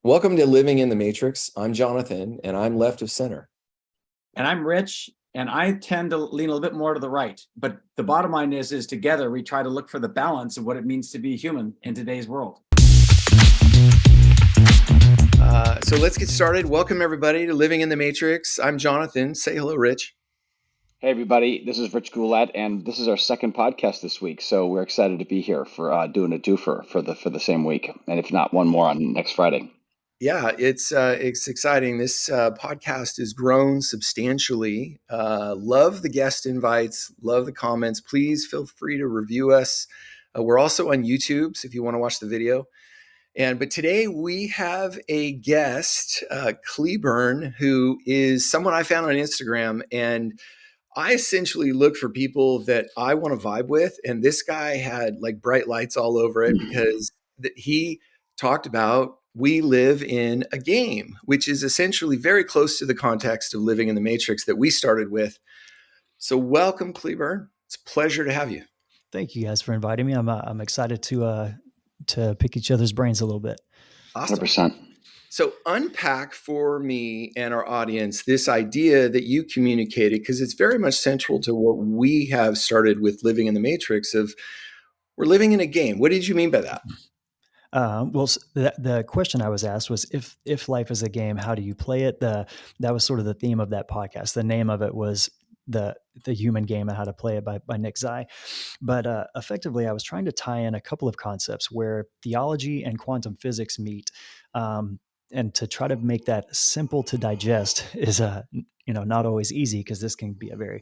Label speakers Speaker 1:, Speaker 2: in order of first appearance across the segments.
Speaker 1: Welcome to Living in the Matrix. I'm Jonathan, and I'm left of center.
Speaker 2: And I'm Rich, and I tend to lean a little bit more to the right. But the bottom line is together we try to look for the balance of what it means to be human in today's world.
Speaker 1: So let's get started. Welcome, everybody, to Living in the Matrix. I'm Jonathan. Say hello, Rich.
Speaker 3: Hey everybody, this is Rich Goulet, and this is our second podcast this week. So we're excited to be here for doing a twofer for the same week, and if not, one more on next Friday.
Speaker 1: Yeah, it's exciting. This podcast has grown substantially. Love the guest invites. Love the comments. Please feel free to review us. We're also on YouTube, so if you want to watch the video. But today we have a guest, Cleburn, who is someone I found on Instagram, and I essentially look for people that I want to vibe with. And this guy had like bright lights all over it because he talked about we live in a game, which is essentially very close to the context of living in the Matrix that we started with. So welcome, Cleburn. It's a pleasure to have you.
Speaker 4: Thank you guys for inviting me. I'm excited to pick each other's brains a little bit.
Speaker 1: Awesome.
Speaker 3: 100%.
Speaker 1: So unpack for me and our audience this idea that you communicated, because it's very much central to what we have started with Living in the Matrix of we're living in a game. What did you mean by that?
Speaker 4: Well, the question I was asked was if life is a game, how do you play it? That was sort of the theme of that podcast. The name of it was the Human Game and How to Play It by Nick Zai. But effectively, I was trying to tie in a couple of concepts where theology and quantum physics meet. And to try to make that simple to digest is not always easy, because this can be a very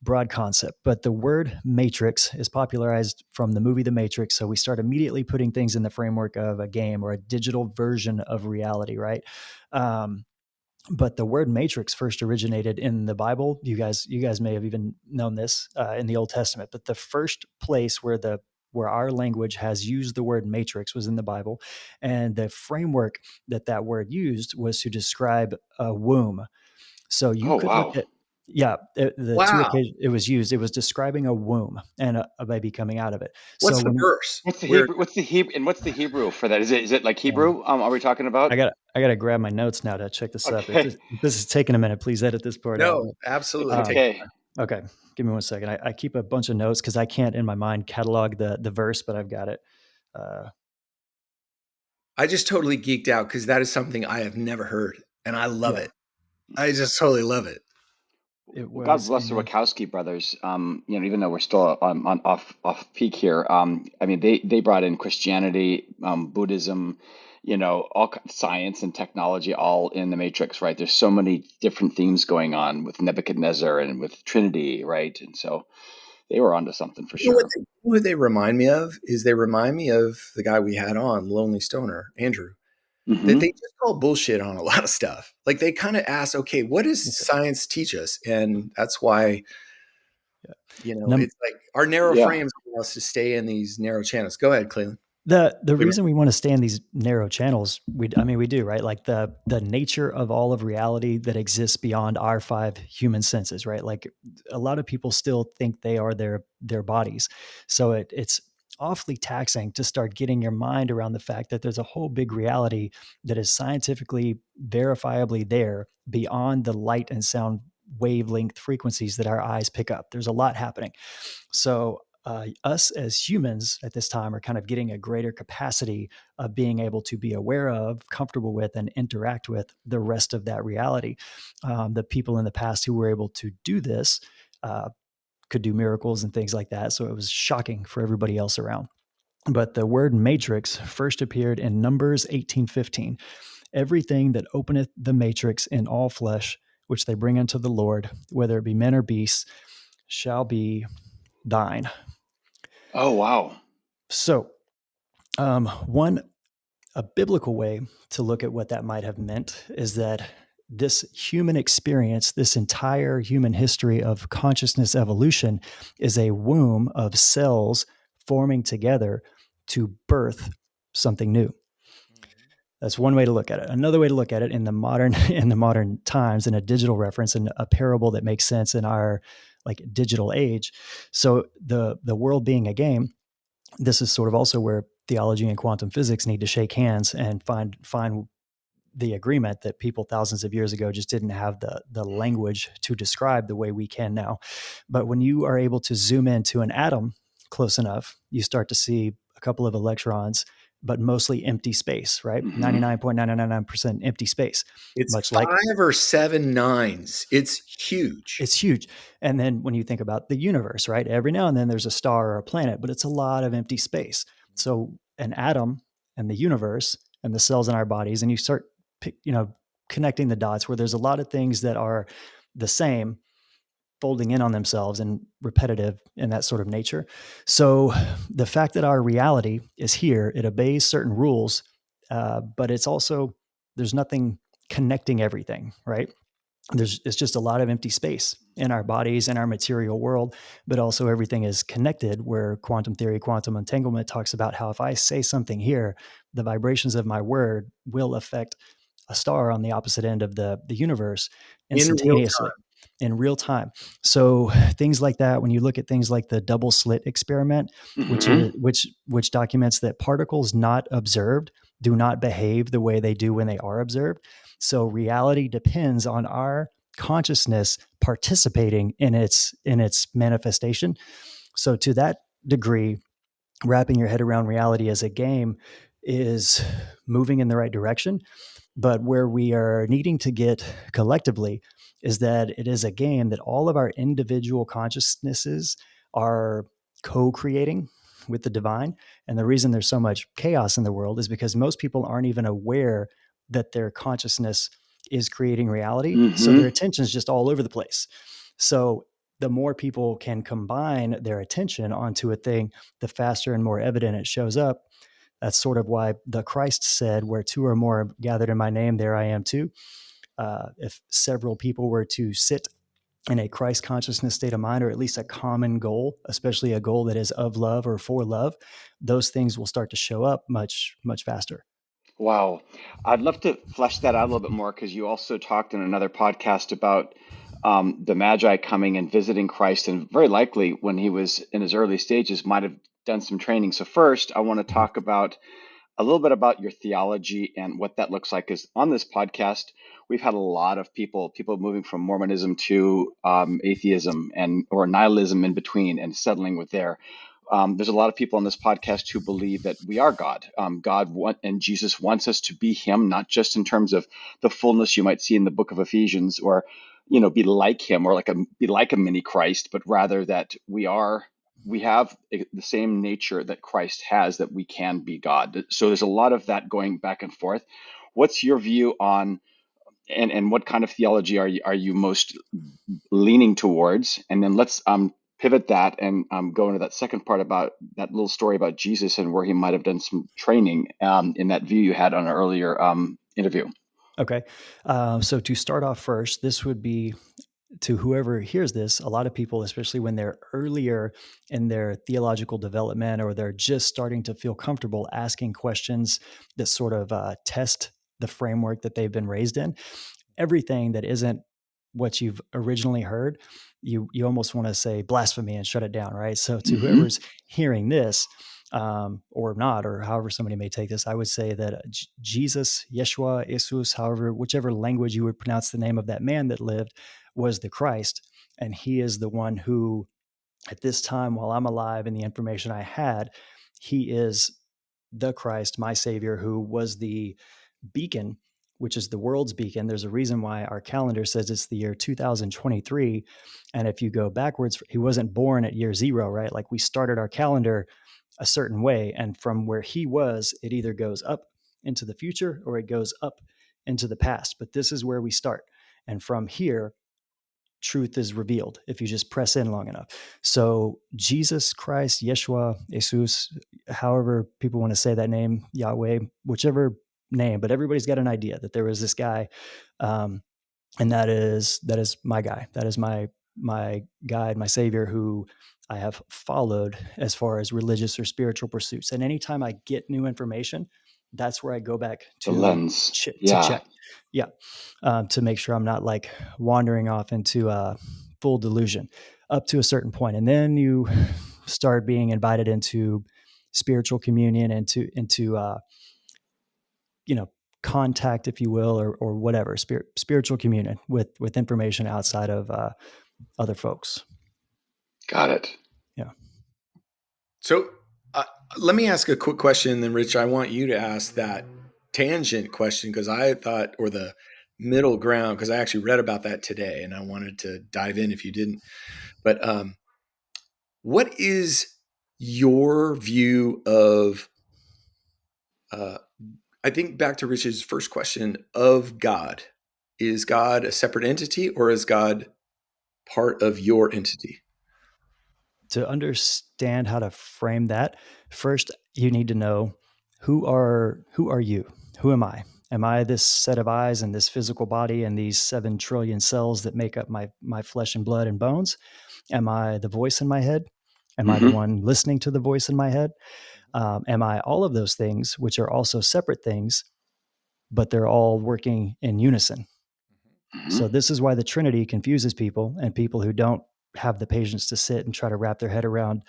Speaker 4: broad concept. But the word matrix is popularized from the movie The Matrix. So we start immediately putting things in the framework of a game or a digital version of reality, right? But the word matrix first originated in the Bible. You guys may have even known this in the Old Testament. But the first place where our language has used the word matrix was in the Bible. And the framework that word used was to describe a womb. So you could look at,
Speaker 1: Wow.
Speaker 4: two occasions it was used. It was describing a womb and a baby coming out of it.
Speaker 1: What's the verse?
Speaker 3: What's the Hebrew for that? Is it like Hebrew? Are we talking about?
Speaker 4: I got to grab my notes now to check this up.
Speaker 3: Okay.
Speaker 4: If this is taking a minute, please edit this part out.
Speaker 1: No, absolutely.
Speaker 3: Okay.
Speaker 4: Okay. Give me 1 second. I keep a bunch of notes because I can't in my mind catalog the verse, but I've got it.
Speaker 1: I just totally geeked out because that is something I have never heard, and I love it. I just totally love it.
Speaker 3: God bless the Wachowski brothers. Even though we're still on off peak here, they brought in Christianity, Buddhism, all science and technology, all in the Matrix, right? There's so many different themes going on with Nebuchadnezzar and with Trinity, right? And so they were onto something for sure.
Speaker 1: What they remind me of is they remind me of the guy we had on, Lonely Stoner, Andrew.
Speaker 3: Mm-hmm.
Speaker 1: That they just call bullshit on a lot of stuff. Like they kind of ask, okay, what does science teach us? And that's why, it's like our narrow frames allow us to stay in these narrow channels. Go ahead, Cleveland.
Speaker 4: The reason we want to stay in these narrow channels, we do, right? Like the nature of all of reality that exists beyond our 5 human senses, right? Like a lot of people still think they are their bodies. So it's awfully taxing to start getting your mind around the fact that there's a whole big reality that is scientifically verifiably there beyond the light and sound wavelength frequencies that our eyes pick up. There's a lot happening. So us as humans at this time are kind of getting a greater capacity of being able to be aware of, comfortable with, and interact with the rest of that reality. The people in the past who were able to do this could do miracles and things like that. So it was shocking for everybody else around. But the word matrix first appeared in Numbers 18:15. Everything that openeth the matrix in all flesh, which they bring unto the Lord, whether it be men or beasts, shall be thine.
Speaker 3: Oh, wow.
Speaker 4: So a biblical way to look at what that might have meant is that this human experience, this entire human history of consciousness evolution, is a womb of cells forming together to birth something new. That's one way to look at it. Another way to look at it in the modern times, in a digital reference and a parable that makes sense in our digital age. So the world being a game, this is sort of also where theology and quantum physics need to shake hands and find the agreement that people thousands of years ago just didn't have the language to describe the way we can now. But when you are able to zoom into an atom close enough, you start to see a couple of electrons, but mostly empty space, right?
Speaker 3: Mm-hmm.
Speaker 4: 99.999% empty space.
Speaker 1: It's
Speaker 4: Much
Speaker 1: 5
Speaker 4: like
Speaker 1: or 7 nines. It's huge.
Speaker 4: it's huge. And then when you think about the universe, right? Every now and then there's a star or a planet, but it's a lot of empty space. So an atom and the universe and the cells in our bodies, and you start, connecting the dots where there's a lot of things that are the same, folding in on themselves and repetitive in that sort of nature. So the fact that our reality is here, it obeys certain rules, but it's also, there's nothing connecting everything, right? It's just a lot of empty space in our bodies and our material world, but also everything is connected, where quantum theory, quantum entanglement talks about how if I say something here, the vibrations of my word will affect a star on the opposite end of the universe
Speaker 1: In real
Speaker 4: instantaneously in real time. So things like that, when you look at things like the double slit experiment,
Speaker 3: Mm-hmm.
Speaker 4: which documents that particles not observed do not behave the way they do when they are observed. So reality depends on our consciousness participating in its manifestation. So to that degree, wrapping your head around reality as a game is moving in the right direction. But where we are needing to get collectively is that it is a game that all of our individual consciousnesses are co-creating with the divine. And the reason there's so much chaos in the world is because most people aren't even aware that their consciousness is creating reality. So their
Speaker 3: Mm-hmm.
Speaker 4: attention is just all over the place. So the more people can combine their attention onto a thing, the faster and more evident it shows up. That's sort of why the Christ said, where two or more are gathered in my name, there I am too. If several people were to sit in a Christ consciousness state of mind, or at least a common goal, especially a goal that is of love or for love, those things will start to show up much, much faster.
Speaker 3: Wow. I'd love to flesh that out a little bit more, because you also talked in another podcast about the Magi coming and visiting Christ, and very likely when he was in his early stages might have done some training. So first, I want to talk about a little bit about your theology and what that looks like. Because on this podcast, we've had a lot of people moving from Mormonism to atheism and or nihilism in between, and settling with there. There's a lot of people on this podcast who believe that we are God. And Jesus wants us to be Him, not just in terms of the fullness you might see in the book of Ephesians, or be like Him, or be like a mini Christ, but rather that we have the same nature that Christ has, that we can be God. So there's a lot of that going back and forth. What's your view on, and what kind of theology are you most leaning towards? And then let's pivot that and go into that second part about that little story about Jesus and where he might have done some training in that view you had on an earlier interview.
Speaker 4: Okay. So to start off first, this would be to whoever hears this. A lot of people, especially when they're earlier in their theological development, or they're just starting to feel comfortable asking questions that sort of test the framework that they've been raised in, everything that isn't what you've originally heard, you almost want to say blasphemy and shut it down, right? So to
Speaker 3: Mm-hmm.
Speaker 4: whoever's hearing this, or not, or however somebody may take this, I would say that Jesus, Yeshua, Jesus, however, whichever language you would pronounce the name of that man that lived, was the Christ. And he is the one who, at this time, while I'm alive and the information I had, he is the Christ, my Savior, who was the beacon, which is the world's beacon. There's a reason why our calendar says it's the year 2023. And if you go backwards, he wasn't born at year zero, right? Like we started our calendar a certain way. And from where he was, it either goes up into the future or it goes up into the past. But this is where we start. And from here, truth is revealed if you just press in long enough. So Jesus Christ, Yeshua, Jesus, however people want to say that name, Yahweh, whichever name, but everybody's got an idea that there was this guy, and that is my guy. That is my guide, my savior, who I have followed as far as religious or spiritual pursuits. And anytime I get new information, that's where I go back
Speaker 3: The
Speaker 4: to
Speaker 3: lens.
Speaker 4: to
Speaker 3: Yeah.
Speaker 4: check. Yeah. To make sure I'm not like wandering off into a full delusion up to a certain point. And then you start being invited into spiritual communion, into contact, if you will, or whatever, spiritual communion with information outside of other folks.
Speaker 3: Got it.
Speaker 4: Yeah.
Speaker 1: So let me ask a quick question, then Rich, I want you to ask that tangent question, because I thought, or the middle ground, because I actually read about that today and I wanted to dive in if you didn't. But what is your view of, I think back to Rich's first question, of God? Is God a separate entity, or is God part of your entity?
Speaker 4: To understand how to frame that, first you need to know who are you? Who am I? Am I this set of eyes and this physical body and these 7 trillion cells that make up my flesh and blood and bones? Am I the voice in my head? Am I the one listening to the voice in my head? Am I all of those things, which are also separate things, but they're all working in unison? So this is why the Trinity confuses people, and people who don't have the patience to sit and try to wrap their head around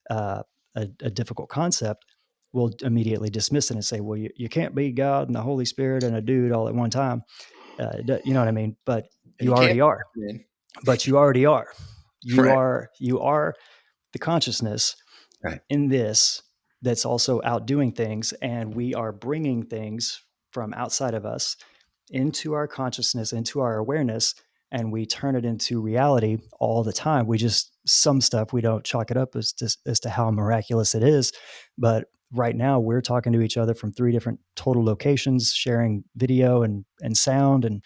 Speaker 4: a difficult concept will immediately dismiss it and say, well, you can't be God and the Holy Spirit and a dude all at one time. You know what I mean? But
Speaker 1: And
Speaker 4: you already are.
Speaker 1: Man.
Speaker 4: But you already are. You
Speaker 1: Right.
Speaker 4: are the consciousness
Speaker 1: Right.
Speaker 4: in this that's also outdoing things, and we are bringing things from outside of us into our consciousness, into our awareness, and we turn it into reality all the time. We just, some stuff we don't chalk it up as to how miraculous it is, but right now we're talking to each other from 3 different total locations, sharing video and sound. And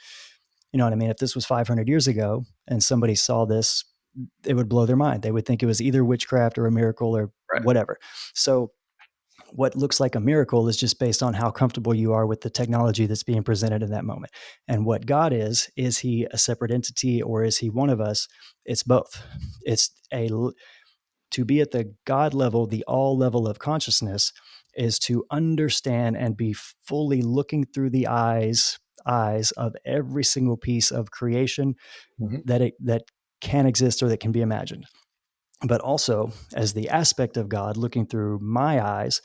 Speaker 4: you know what I mean? If this was 500 years ago and somebody saw this, it would blow their mind. They would think it was either witchcraft or a miracle or
Speaker 1: Right.
Speaker 4: whatever. So what looks like a miracle is just based on how comfortable you are with the technology that's being presented in that moment. And what God is he a separate entity, or is he one of us? It's both. It's to be at the God level, the all level of consciousness, is to understand and be fully looking through the eyes of every single piece of creation that can exist or that can be imagined. But also, as the aspect of God looking through my eyes,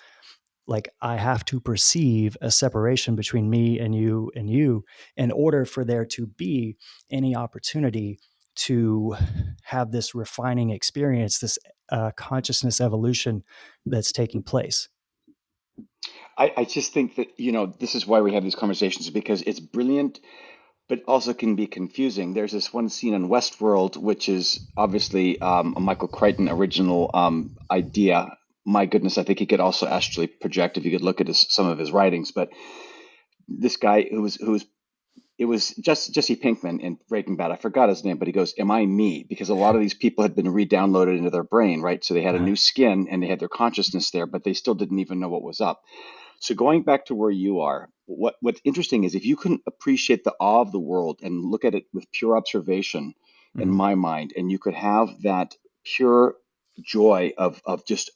Speaker 4: like I have to perceive a separation between me and you in order for there to be any opportunity to have this refining experience, this consciousness evolution that's taking place.
Speaker 3: I just think that, this is why we have these conversations, because it's brilliant, but also can be confusing. There's this one scene in Westworld, which is obviously a Michael Crichton original idea. My goodness, I think he could also actually project if you could look at some of his writings. But this guy it was just Jesse Pinkman in Breaking Bad. I forgot his name, but he goes, "Am I me?" Because a lot of these people had been re-downloaded into their brain, right? So they had a new skin and they had their consciousness there, but they still didn't even know what was up. So going back to where you are, what's interesting is if you can appreciate the awe of the world and look at it with pure observation, in my mind, and you could have that pure joy of just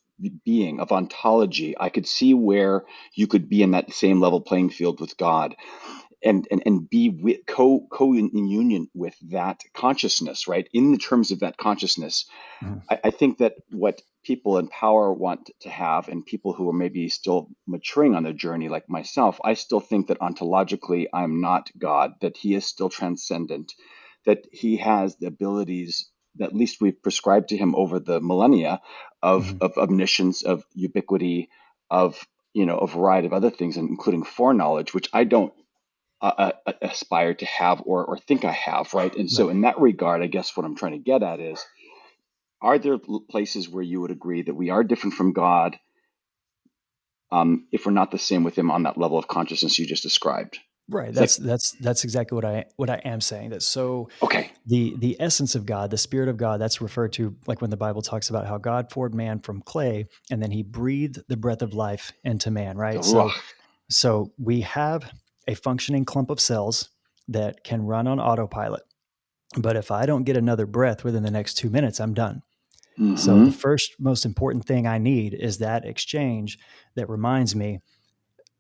Speaker 3: being, of ontology, I could see where you could be in that same level playing field with God and be with, co in union with that consciousness, right? In the terms of that consciousness, I think that what people in power want to have, and people who are maybe still maturing on their journey, like myself, I still think that ontologically I'm not God, that He is still transcendent, that He has the abilities that at least we've prescribed to Him over the millennia of omniscience, of ubiquity, of a variety of other things, including foreknowledge, which I don't aspire to have or think I have, right? And so in that regard, I guess what I'm trying to get at is, are there places where you would agree that we are different from God if we're not the same with Him on that level of consciousness you just described?
Speaker 4: Right. That's exactly what I am saying. That so
Speaker 3: Okay.
Speaker 4: the essence of God, the Spirit of God, that's referred to like when the Bible talks about how God formed man from clay and then He breathed the breath of life into man.
Speaker 3: The
Speaker 4: Right.
Speaker 3: Ruach.
Speaker 4: So we have a functioning clump of cells that can run on autopilot. But if I don't get another breath within the next 2 minutes, I'm done. So the first most important thing I need is that exchange that reminds me,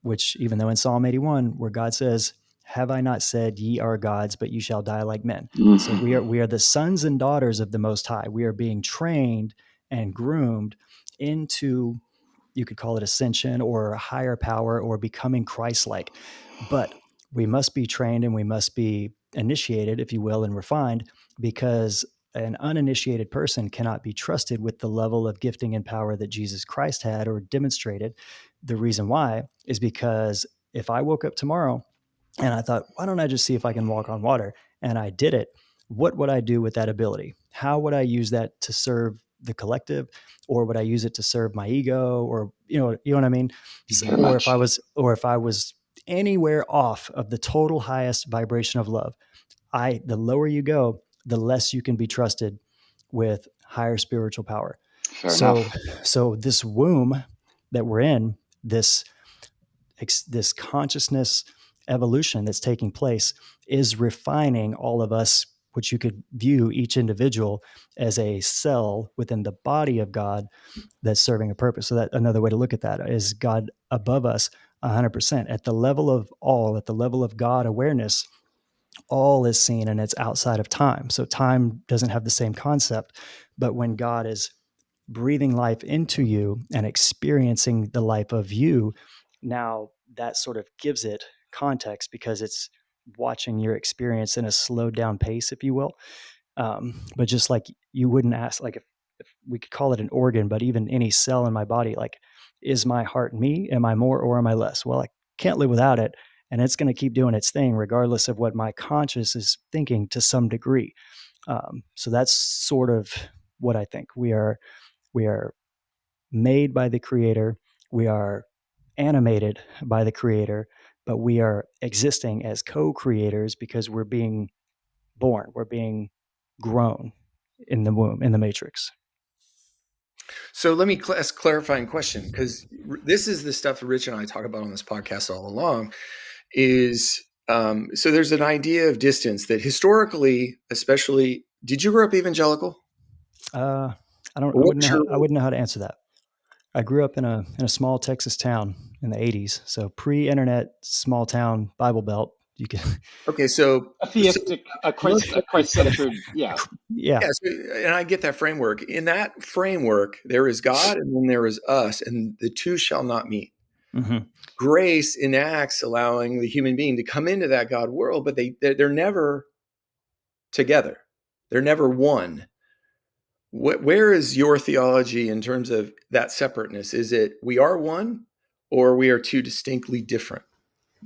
Speaker 4: which even though in Psalm 81, where God says, "Have I not said ye are gods, but you shall die like men?" So we are the sons and daughters of the Most High. We are being trained and groomed into you could call it ascension or a higher power or becoming Christ-like. But we must be trained and we must be initiated, if you will, and refined, because an uninitiated person cannot be trusted with the level of gifting and power that Jesus Christ had or demonstrated. The reason why is because if I woke up tomorrow and I thought, why don't I just see if I can walk on water? And I did it. What would I do with that ability? How would I use that to serve the collective, or would I use it to serve my ego, or you know what I mean?
Speaker 3: Very
Speaker 4: Or
Speaker 3: much.
Speaker 4: if I was anywhere off of the total highest vibration of love, the lower you go, the less you can be trusted with higher spiritual power.
Speaker 3: Fair
Speaker 4: So
Speaker 3: enough.
Speaker 4: so this womb that we're in, this consciousness evolution that's taking place is refining all of us, which you could view each individual as a cell within the body of God that's serving a purpose. So that another way to look at that is God above us 100% at the level of all, at the level of God awareness. All is seen and it's outside of time. So time doesn't have the same concept. But when God is breathing life into you and experiencing the life of you, now that sort of gives it context because it's watching your experience in a slowed down pace, if you will. But just like you wouldn't ask, like if we could call it an organ, but even any cell in my body, like, is my heart me? Am I more or am I less? Well, I can't live without it. And it's going to keep doing its thing, regardless of what my conscious is thinking to some degree. So that's sort of what I think. We are made by the Creator. We are animated by the Creator, but we are existing as co-creators because we're being born. We're being grown in the womb, in the matrix.
Speaker 1: So let me ask a clarifying question, because this is the stuff that Rich and I talk about on this podcast all along. So there's an idea of distance that historically, especially, did you grow up evangelical?
Speaker 4: I don't.
Speaker 1: Or what's your,
Speaker 4: I wouldn't know how to answer that. I grew up in a small Texas town in the '80s, so pre-internet, small town Bible Belt. You can,
Speaker 1: okay, so
Speaker 3: A theistic, a Christ-centered, yeah.
Speaker 4: yeah.
Speaker 1: yeah, so, and I get that framework. In that framework, there is God and then there is us, and the two shall not meet.
Speaker 4: Mm-hmm.
Speaker 1: Grace enacts allowing the human being to come into that God world, but they're never together. They're never one. Where is your theology in terms of that separateness? Is it we are one, or we are two distinctly different?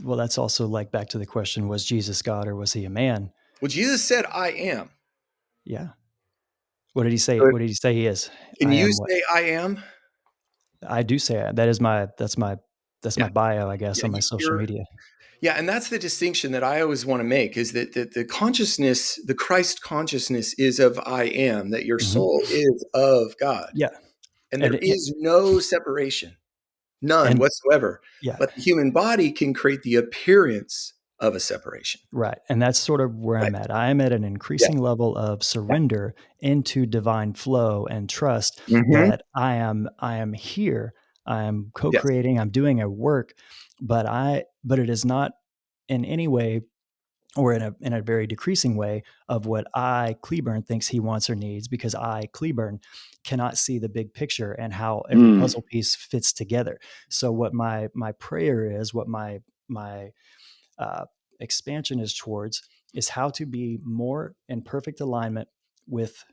Speaker 4: Well, that's also like back to the question: was Jesus God or was he a man?
Speaker 1: Well, Jesus said, "I am."
Speaker 4: Yeah. What did he say?
Speaker 1: So
Speaker 4: What did he say he is?
Speaker 1: can
Speaker 4: I
Speaker 1: you
Speaker 4: am what?
Speaker 1: say, "I am"?
Speaker 4: I do say that. That's
Speaker 1: Yeah,
Speaker 4: my bio, I guess,
Speaker 1: yeah,
Speaker 4: on my social
Speaker 1: you're
Speaker 4: media.
Speaker 1: yeah, and that's the distinction that I always want to make, is that the consciousness, the Christ consciousness, is of I am. That your
Speaker 4: Mm-hmm.
Speaker 1: soul is of God,
Speaker 4: Yeah.
Speaker 1: and there
Speaker 4: And
Speaker 1: is no separation. None
Speaker 4: and
Speaker 1: whatsoever.
Speaker 4: yeah.
Speaker 1: But the human body can create the appearance of a separation.
Speaker 4: Right. And that's sort of where
Speaker 1: Right.
Speaker 4: I'm at. I am at an
Speaker 1: Yeah.
Speaker 4: increasing level of
Speaker 1: Yeah.
Speaker 4: surrender into divine flow and trust
Speaker 1: Hmm.
Speaker 4: that I am here. I am
Speaker 1: Yes.
Speaker 4: co-creating, I'm doing a work, but it is not in any way, or in a very decreasing way, of what I, Cleburn, thinks he wants or needs, because I, Cleburn, cannot see the big picture and how every
Speaker 3: Mm.
Speaker 4: puzzle piece fits together. So what my prayer is, what my uh, expansion is towards, is how to be more in perfect alignment with,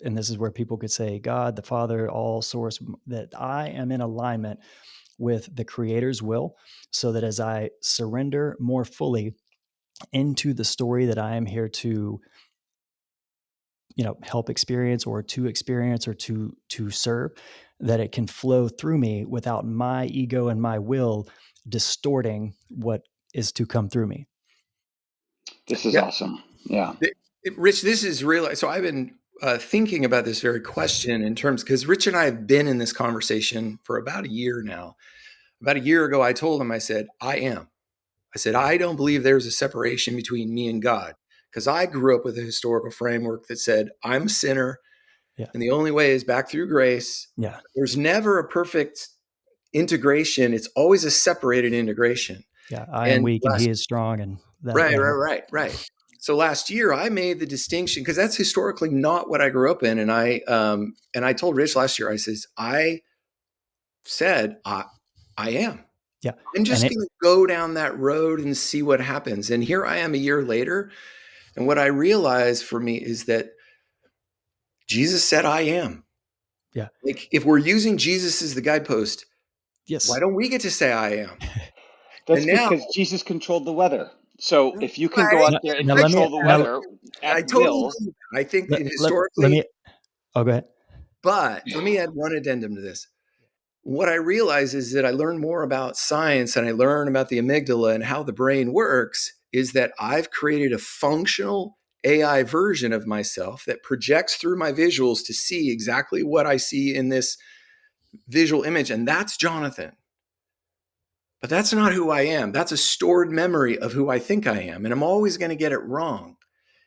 Speaker 4: and this is where people could say God, the Father, all source, that I am in alignment with the Creator's will, so that as I surrender more fully into the story that I am here to, help experience, or to serve, that it can flow through me without my ego and my will distorting what is to come through me.
Speaker 3: This is
Speaker 1: Yeah.
Speaker 3: awesome. Yeah.
Speaker 1: Rich, this is real. So I've been thinking about this very question in terms, because Rich and I have been in this conversation for about a year now. About a year ago, I told him, I said, I am. I said, I don't believe there's a separation between me and God, because I grew up with a historical framework that said, I'm a sinner,
Speaker 4: Yeah.
Speaker 1: and the only way is back through grace.
Speaker 4: Yeah.
Speaker 1: There's never a perfect integration. It's always a separated integration.
Speaker 4: Yeah. I am
Speaker 1: And
Speaker 4: weak and he
Speaker 1: last,
Speaker 4: is strong. And that,
Speaker 1: right,
Speaker 4: yeah.
Speaker 1: right, right, right. So last year I made the distinction, because that's historically not what I grew up in. And I told Rich last year, I says, I said, I am.
Speaker 4: Yeah.
Speaker 1: I'm just going to go down that road and see what happens. And here I am a year later. And what I realized for me is that Jesus said, I am.
Speaker 4: Yeah.
Speaker 1: Like, if we're using Jesus as the guidepost,
Speaker 4: Yes.
Speaker 1: why don't we get to say I am?
Speaker 3: That's because Jesus controlled the weather. So if you can go out there and control the weather
Speaker 1: I
Speaker 3: at
Speaker 1: totally
Speaker 3: will.
Speaker 1: believe that. I think
Speaker 4: let me,
Speaker 1: historically,
Speaker 4: go ahead.
Speaker 1: but let me add one addendum to this. What I realize is that I learn more about science and I learn about the amygdala and how the brain works is that I've created a functional AI version of myself that projects through my visuals to see exactly what I see in this visual image. And that's Jonathan. But that's not who I am. That's a stored memory of who I think I am. And I'm always going to get it wrong.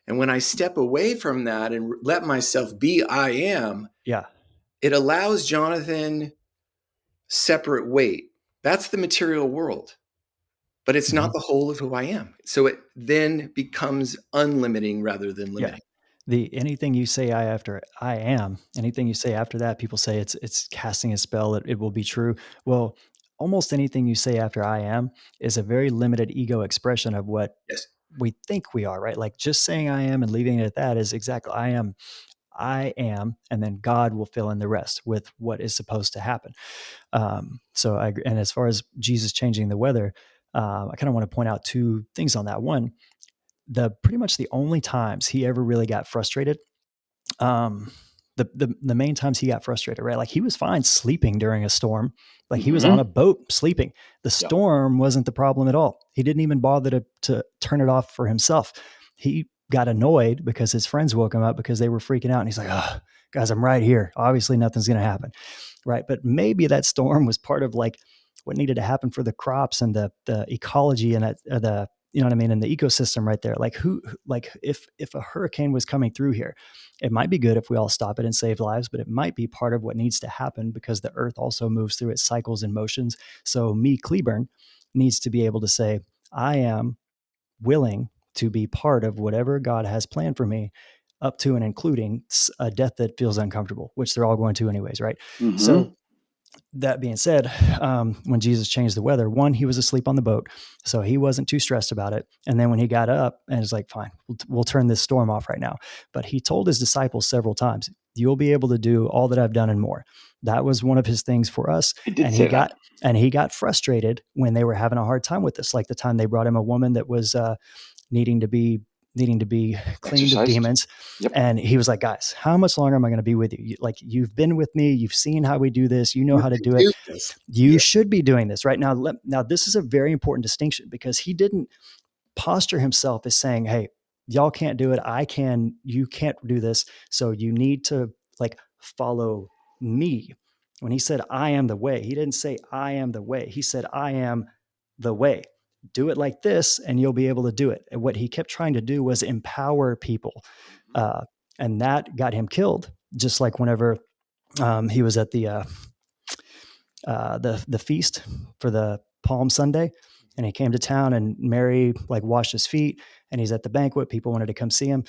Speaker 1: And when I step away from that and let myself be I am, it allows Jonathan separate weight. That's the material world. But it's not the whole of who I am. So it then becomes unlimiting rather than limiting.
Speaker 4: Anything you say after I am, anything you say after that, people say it's casting a spell, it will be true. Well, almost anything you say after I am is a very limited ego expression of what we think we are, right? Like just saying I am and leaving it at that is exactly I am, and then God will fill in the rest with what is supposed to happen. So I agree. And as far as Jesus changing the weather, I kind of want to point out two things on that. One, pretty much the only times he ever really got frustrated, the main times he got frustrated, right? Like he was fine sleeping during a storm. Like he was on a boat sleeping. The storm wasn't the problem at all. He didn't even bother to turn it off for himself. He got annoyed because his friends woke him up because they were freaking out. And he's like, oh, guys, I'm right here. Obviously nothing's going to happen. Right. But maybe that storm was part of like what needed to happen for the crops and the ecology and the, you know what I mean? And the ecosystem right there. Like if a hurricane was coming through here, it might be good if we all stop it and save lives, but it might be part of what needs to happen because the earth also moves through its cycles and motions. So me, Cleburn, needs to be able to say, I am willing to be part of whatever God has planned for me, up to and including a death that feels uncomfortable, which they're all going to anyways, right? So that being said, when Jesus changed the weather, one, he was asleep on the boat, so he wasn't too stressed about it. And then when he got up and was like, fine, we'll turn this storm off right now. But he told his disciples several times, you'll be able to do all that I've done and more. That was one of his things for us. And he got frustrated when they were having a hard time with this. Like the time they brought him a woman that was needing to be cleaned of demons. And he was like, guys, how much longer am I going to be with you? Like, you've been with me. You've seen how we do this. You know how to do it. You should be doing this right now. Now, this is a very important distinction because he didn't posture himself as saying, hey, y'all can't do it. I can, you can't do this. So you need to like follow me. When he said, I am the way, he didn't say, I am the way. He said, I am the way. Do it like this and you'll be able to do it. And what he kept trying to do was empower people. And that got him killed. Just like whenever he was at the feast for the Palm Sunday, and he came to town, and Mary like washed his feet, and he's at the banquet. People wanted to come see him,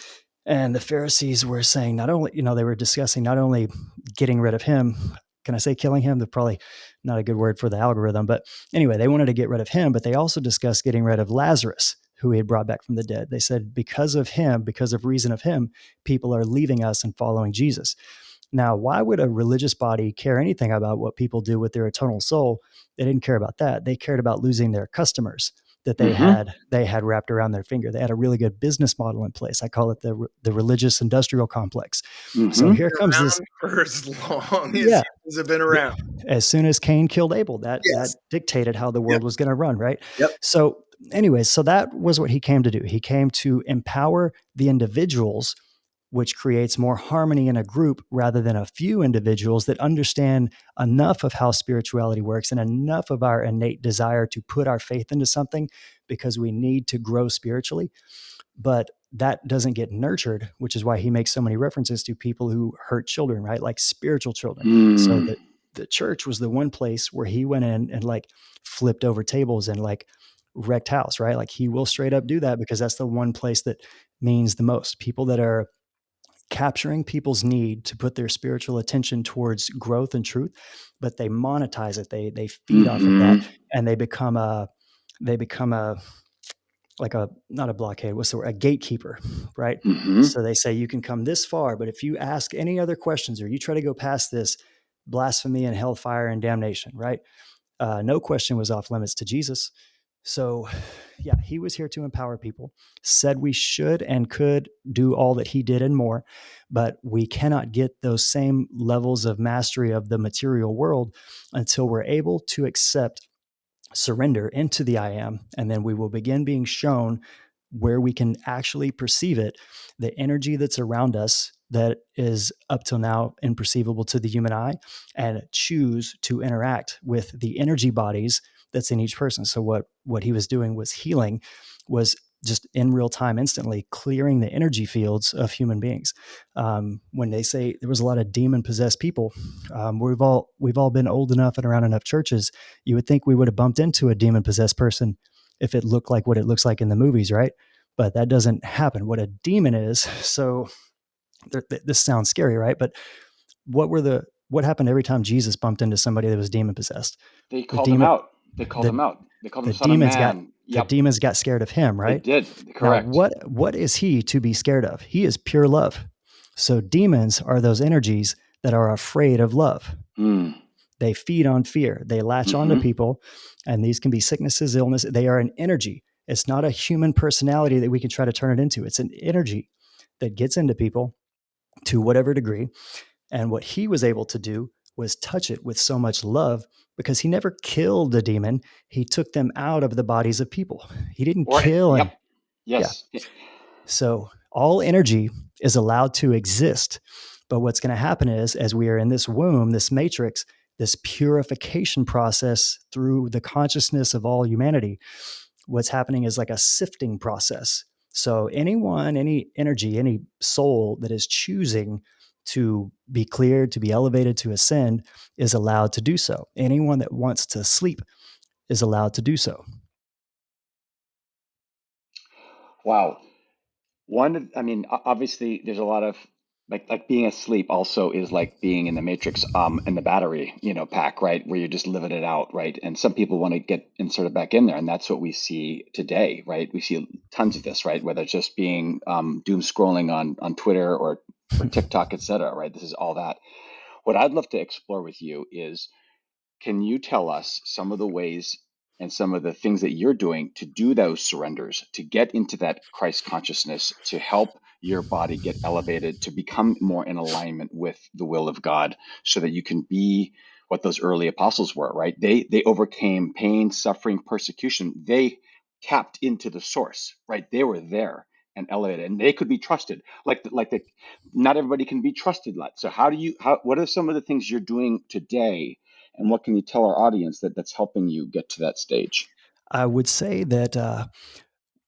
Speaker 4: and the Pharisees were saying not only, they were discussing not only getting rid of him. Can I say killing him? They're probably not a good word for the algorithm, but anyway, they wanted to get rid of him, but they also discussed getting rid of Lazarus, who he had brought back from the dead. They said, because of him, because of reason of him, people are leaving us and following Jesus. Now, why would a religious body care anything about what people do with their eternal soul? They didn't care about that. They cared about losing their customers that they had wrapped around their finger. They had a really good business model in place. I call it the religious industrial complex. So here comes this
Speaker 1: for as long as humans have been around.
Speaker 4: As soon as Cain killed Abel, that dictated how the world was going to run, right? So anyways, so that was what he came to do. He came to empower the individuals, which creates more harmony in a group rather than a few individuals that understand enough of how spirituality works and enough of our innate desire to put our faith into something because we need to grow spiritually. But that doesn't get nurtured, which is why he makes so many references to people who hurt children, right? Like spiritual children. So that the church was the one place where he went in and like flipped over tables and like wrecked house, right? Like he will straight up do that because that's the one place that means the most. People that are capturing people's need to put their spiritual attention towards growth and truth, but they monetize it. They feed off of that, and they become a like a, not a blockade, what's the word? A gatekeeper, right? So they say you can come this far, but if you ask any other questions or you try to go past this, blasphemy and hellfire and damnation, right? No question was off limits to Jesus. So yeah, he was here to empower people, said we should and could do all that he did and more, but we cannot get those same levels of mastery of the material world until we're able to accept surrender into the I am, and then we will begin being shown where we can actually perceive it, the energy that's around us that is up till now imperceivable to the human eye, and choose to interact with the energy bodies that's in each person. So what he was doing was healing, was just in real time, instantly clearing the energy fields of human beings. When they say there was a lot of demon possessed people, we've all been old enough and around enough churches. You would think we would have bumped into a demon possessed person if it looked like what it looks like in the movies, right? But that doesn't happen. What a demon is. So this sounds scary, right? But what happened every time Jesus bumped into somebody that was demon possessed?
Speaker 3: They
Speaker 4: The
Speaker 3: called him
Speaker 4: demon,
Speaker 3: out. They called him
Speaker 4: the
Speaker 3: out. They called him
Speaker 4: the
Speaker 3: son of
Speaker 4: demons got
Speaker 3: man.
Speaker 4: the
Speaker 3: Yep,
Speaker 4: demons got scared of him,
Speaker 3: they
Speaker 4: right?
Speaker 3: did.
Speaker 4: Now,
Speaker 3: Correct.
Speaker 4: what is he to be scared of? He is pure love. So demons are those energies that are afraid of love. They feed on fear. They latch onto people, and these can be sicknesses, illness. They are an energy. It's not a human personality that we can try to turn it into. It's an energy that gets into people to whatever degree. And what he was able to do was touch it with so much love, because he never killed the demon. He took them out of the bodies of people. He didn't
Speaker 3: Or
Speaker 4: kill. And
Speaker 3: yep,
Speaker 4: yeah.
Speaker 3: yes.
Speaker 4: So all energy is allowed to exist. But what's going to happen is, as we are in this womb, this matrix, this purification process through the consciousness of all humanity, what's happening is like a sifting process. So anyone, any energy, any soul that is choosing to be cleared, to be elevated, to ascend, is allowed to do so. Anyone that wants to sleep is allowed to do so.
Speaker 3: Wow. I mean, obviously, there's a lot of like being asleep also is like being in the matrix, in the battery, pack, right, where you're just living it out, right? And some people want to get inserted back in there, and that's what we see today, right? We see tons of this, right? Whether it's just being doom scrolling on Twitter or TikTok, etc., right? This is all that. What I'd love to explore with you is, can you tell us some of the ways and some of the things that you're doing to do those surrenders, to get into that Christ consciousness, to help your body get elevated, to become more in alignment with the will of God, so that you can be what those early apostles were, right? They overcame pain, suffering, persecution. They tapped into the source, right? They were there and elevated, and they could be trusted. Not everybody can be trusted. So what are some of the things you're doing today, and what can you tell our audience that's helping you get to that stage?
Speaker 4: I would say that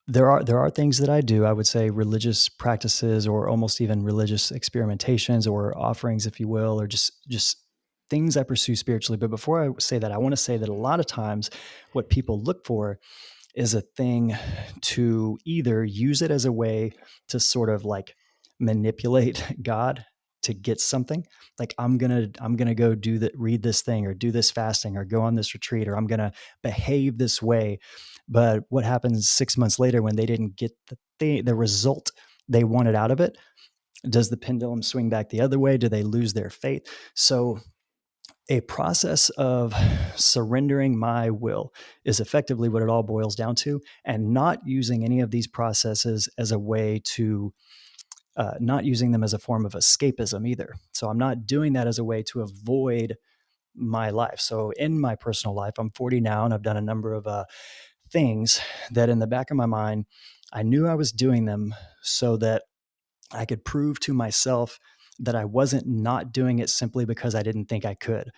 Speaker 4: there are things that I do. I would say religious practices, or almost even religious experimentations or offerings, if you will, or just things I pursue spiritually. But before I say that, I want to say that a lot of times what people look for is a thing to either use it as a way to sort of like manipulate God to get something. Like I'm gonna go read this thing, or do this fasting, or go on this retreat, or I'm gonna behave this way. But what happens 6 months later when they didn't get the result they wanted out of it? Does the pendulum swing back the other way? Do they lose their faith? So a process of surrendering my will is effectively what it all boils down to, and not using any of these processes as a way to not using them as a form of escapism either. So I'm not doing that as a way to avoid my life. So in my personal life, I'm 40 now, and I've done a number of things that in the back of my mind, I knew I was doing them so that I could prove to myself that I wasn't not doing it simply because I didn't think I could.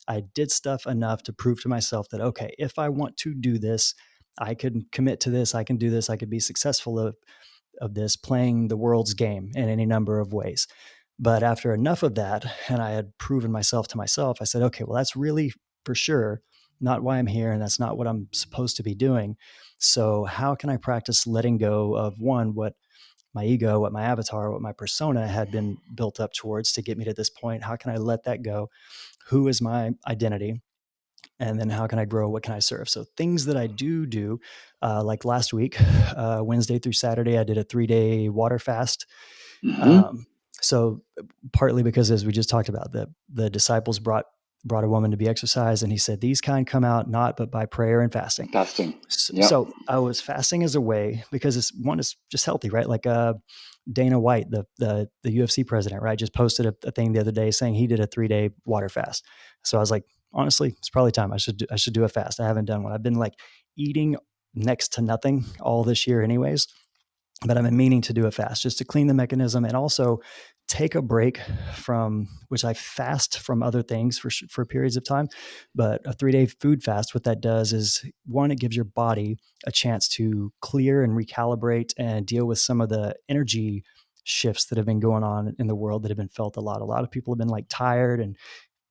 Speaker 4: I did stuff enough to prove to myself that, okay, if I want to do this, I can commit to this, I can do this, I could be successful of this, playing the world's game in any number of ways. But after enough of that, and I had proven myself to myself, I said, okay, well, that's really for sure not why I'm here, and that's not what I'm supposed to be doing. So how can I practice letting go of, one, what my ego, what my avatar, what my persona had been built up towards to get me to this point. How can I let that go? Who is my identity? And then how can I grow? What can I serve? So things that I do, like last week, Wednesday through Saturday, I did a 3-day water fast. So partly because, as we just talked about, the disciples brought a woman to be exercised, and he said, these kind come out not but by prayer and fasting.
Speaker 3: Yep.
Speaker 4: So I was fasting as a way, because it's just healthy, right? Like Dana White, the UFC president, right, just posted a thing the other day saying he did a 3-day water fast. So I was like, honestly, it's probably time I should do a fast. I haven't done one. I've been like eating next to nothing all this year anyways, but I've been meaning to do a fast just to clean the mechanism and also take a break from, which I fast from other things for periods of time. But a 3-day food fast, what that does is, one, it gives your body a chance to clear and recalibrate and deal with some of the energy shifts that have been going on in the world that have been felt a lot. A lot of people have been like tired and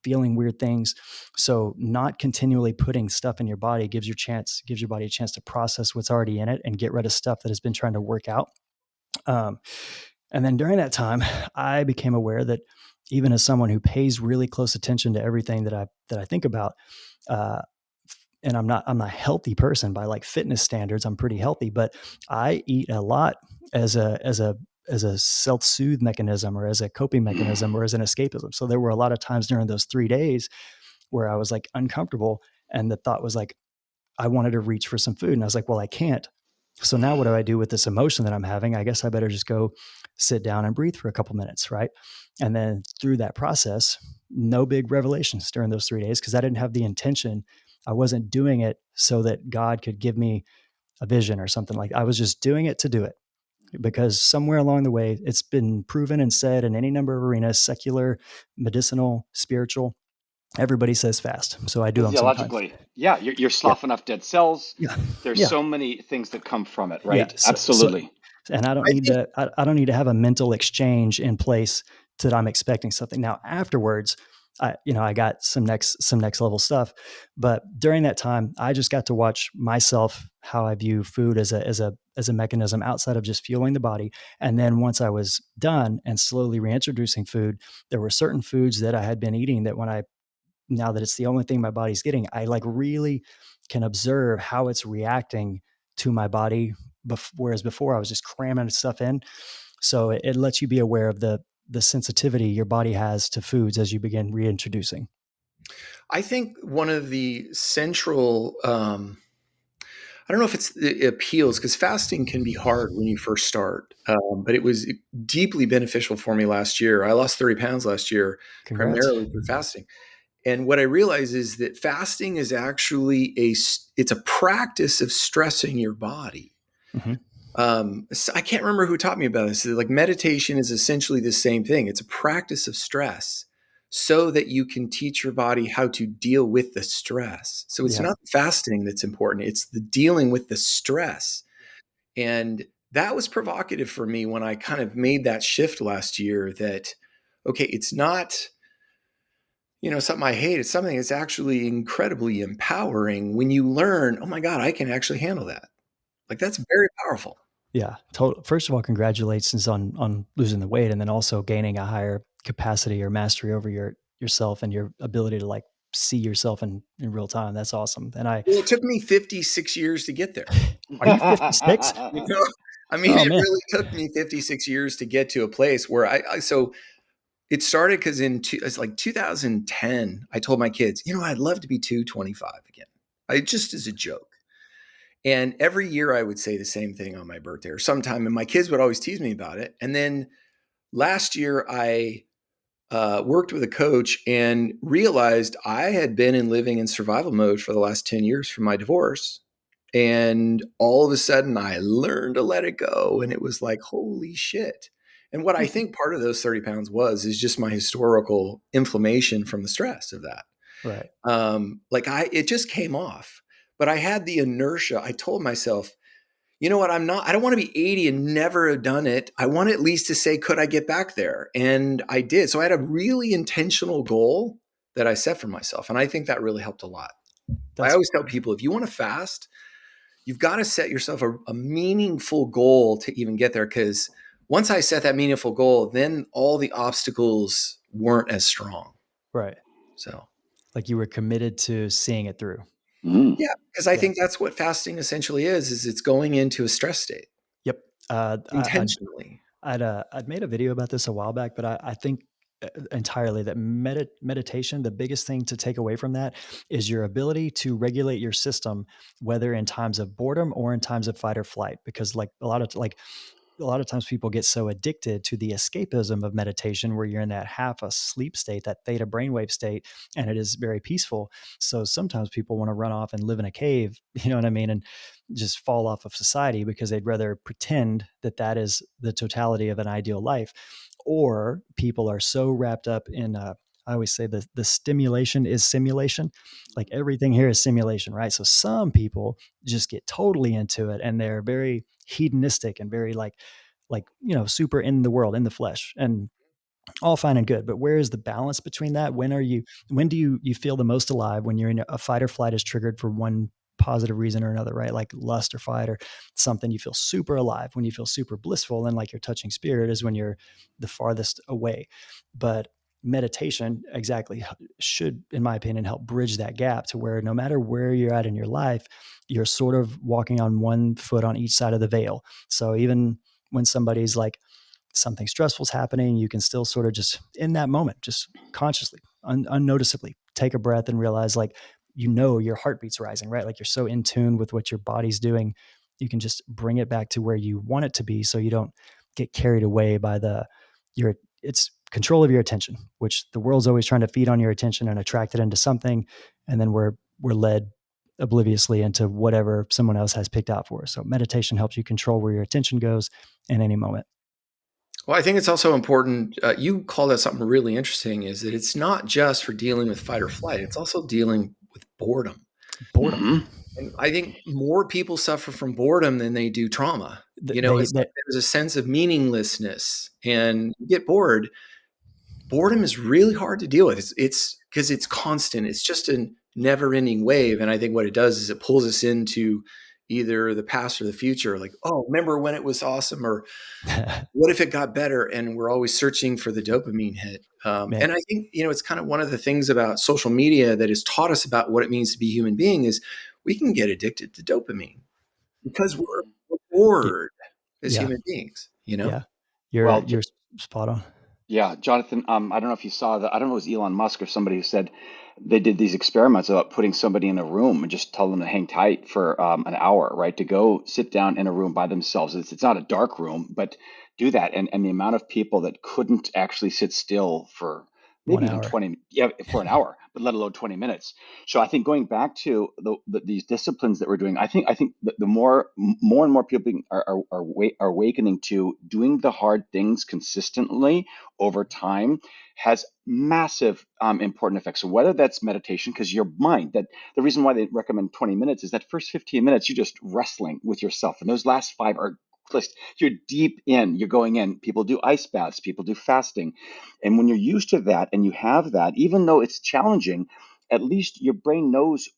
Speaker 4: feeling weird things. So not continually putting stuff in your body gives your body a chance to process what's already in it and get rid of stuff that has been trying to work out. And then during that time, I became aware that, even as someone who pays really close attention to everything that I think about, and I'm a healthy person by like fitness standards. I'm pretty healthy, but I eat a lot as a self-soothe mechanism, or as a coping mechanism, or as an escapism. So there were a lot of times during those 3 days where I was like uncomfortable, and the thought was like, I wanted to reach for some food, and I was like, well, I can't. So now what do I do with this emotion that I'm having? I guess I better just go sit down and breathe for a couple minutes, right? And then through that process, no big revelations during those 3 days, because I didn't have the intention. I wasn't doing it so that God could give me a vision or something. Like, I was just doing it to do it, because somewhere along the way, it's been proven and said in any number of arenas, secular, medicinal, spiritual, everybody says fast. So I do them sometimes.
Speaker 3: Physiologically, yeah, you're
Speaker 4: Yeah.
Speaker 3: sloughing off dead cells.
Speaker 4: Yeah.
Speaker 3: There's
Speaker 4: Yeah.
Speaker 3: so many things that come from it,
Speaker 4: Yeah.
Speaker 3: right?
Speaker 4: So,
Speaker 3: Absolutely.
Speaker 4: and I don't
Speaker 1: I
Speaker 4: need
Speaker 1: think
Speaker 4: to, I don't need to have a mental exchange in place that I'm expecting something. Now, afterwards, I got some next level stuff, but during that time, I just got to watch myself, how I view food as a mechanism outside of just fueling the body. And then once I was done and slowly reintroducing food, there were certain foods that I had been eating that now that it's the only thing my body's getting, I like really can observe how it's reacting to my body. Whereas before I was just cramming stuff in. So it lets you be aware of the sensitivity your body has to foods as you begin reintroducing.
Speaker 1: I think one of the central, I don't know if it appeals, because fasting can be hard when you first start, but it was deeply beneficial for me last year. I lost 30 pounds last year,
Speaker 4: Congrats.
Speaker 1: primarily through fasting. And what I realize is that fasting is actually it's a practice of stressing your body.
Speaker 4: Mm-hmm.
Speaker 1: So I can't remember who taught me about this. Like, meditation is essentially the same thing. It's a practice of stress so that you can teach your body how to deal with the stress. So it's
Speaker 4: Yeah.
Speaker 1: not fasting that's important. It's the dealing with the stress. And that was provocative for me when I kind of made that shift last year, that, okay, it's not, something I hate. It's something that's actually incredibly empowering when you learn, oh my God, I can actually handle that. Like, that's very powerful.
Speaker 4: Yeah. Total. First of all, congratulations on losing the weight, and then also gaining a higher capacity or mastery over yourself and your ability to like see yourself in real time. That's awesome. And
Speaker 1: Well, it took me 56 years to get there.
Speaker 4: are you 56?
Speaker 1: You know, I mean,
Speaker 4: Oh
Speaker 1: it
Speaker 4: man.
Speaker 1: really took me 56 years to get to a place where so it started because it's like 2010, I told my kids, I'd love to be 225 again. Just as a joke. And every year I would say the same thing on my birthday or sometime, and my kids would always tease me about it. And then last year I worked with a coach and realized I had been living in survival mode for the last 10 years from my divorce. And all of a sudden I learned to let it go. And it was like, holy shit. And what I think part of those 30 pounds is just my historical inflammation from the stress of that.
Speaker 4: Right.
Speaker 1: It just came off, but I had the inertia. I told myself, you know what? I don't want to be 80 and never have done it. I want at least to say, could I get back there? And I did. So I had a really intentional goal that I set for myself. And I think that really helped a lot. I
Speaker 4: That's
Speaker 1: always tell people, if you want to fast, you've got to set yourself a meaningful goal to even get there. Because once I set that meaningful goal, then all the obstacles weren't as strong.
Speaker 4: Right.
Speaker 1: So,
Speaker 4: like you were committed to seeing it through.
Speaker 1: yeah, because I
Speaker 4: Yeah.
Speaker 1: think that's what fasting essentially is it's going into a stress state
Speaker 4: Yep.
Speaker 1: intentionally.
Speaker 4: I'd made a video about this a while back, but I think entirely that meditation, the biggest thing to take away from that is your ability to regulate your system, whether in times of boredom or in times of fight or flight. Because like a lot of times people get so addicted to the escapism of meditation where you're in that half asleep state, that theta brainwave state, and it is very peaceful. So sometimes people want to run off and live in a cave, you know what I mean? And just fall off of society because they'd rather pretend that that is the totality of an ideal life. Or people are so wrapped up in, I always say the stimulation is simulation. Like everything here is simulation, right? So some people just get totally into it and they're very hedonistic and very like super in the world, in the flesh, and all fine and good. But where is the balance between that? When do you feel the most alive? When you're in a fight or flight is triggered for one positive reason or another, right? Like lust or fight or something, you feel super alive. When you feel super blissful and like you're touching spirit is when you're the farthest away. But meditation exactly should, in my opinion, help bridge that gap to where no matter where you're at in your life, you're sort of walking on one foot on each side of the veil. So even when somebody's like, something stressful's happening, you can still sort of just in that moment, just consciously, unnoticeably take a breath and realize like, your heartbeat's rising, right? Like you're so in tune with what your body's doing. You can just bring it back to where you want it to be. So you don't get carried away by it's control of your attention, which the world's always trying to feed on your attention and attract it into something. And then we're led obliviously into whatever someone else has picked out for us. So meditation helps you control where your attention goes in any moment.
Speaker 1: Well, I think it's also important. You called out something really interesting is that it's not just for dealing with fight or flight, it's also dealing with boredom.
Speaker 4: Boredom.
Speaker 3: Mm-hmm.
Speaker 1: And I think more people suffer from boredom than they do trauma. It's like
Speaker 4: They
Speaker 1: there's a sense of meaninglessness and you get bored. Boredom is really hard to deal with. It's because it's constant. It's just a never ending wave. And I think what it does is it pulls us into either the past or the future. Like, oh, remember when it was awesome? Or what if it got better? And we're always searching for the dopamine hit.
Speaker 4: man,
Speaker 1: And I think, it's kind of one of the things about social media that has taught us about what it means to be a human being is we can get addicted to dopamine because we're
Speaker 4: y-
Speaker 1: bored as
Speaker 4: yeah,
Speaker 1: human beings,
Speaker 4: yeah,
Speaker 3: Well,
Speaker 4: you're spot on.
Speaker 3: yeah, Jonathan, I don't know if you saw that. I don't know if it was Elon Musk or somebody who said they did these experiments about putting somebody in a room and just tell them to hang tight for an hour, right? To go sit down in a room by themselves. It's not a dark room, but do that. And the amount of people that couldn't actually sit still for
Speaker 4: One
Speaker 3: maybe even
Speaker 4: hour.
Speaker 3: 20, yeah, for an hour, but let alone 20 minutes. So I think going back to these disciplines that we're doing, I think the more and more people are awakening to doing the hard things consistently over time has massive important effects. So whether that's meditation, because your mind, that the reason why they recommend 20 minutes is that first 15 minutes, you're just wrestling with yourself. And those last five are just, you're deep in, you're going in. People do ice baths, people do fasting. And when you're used to that and you have that, even though it's challenging, at least your brain knows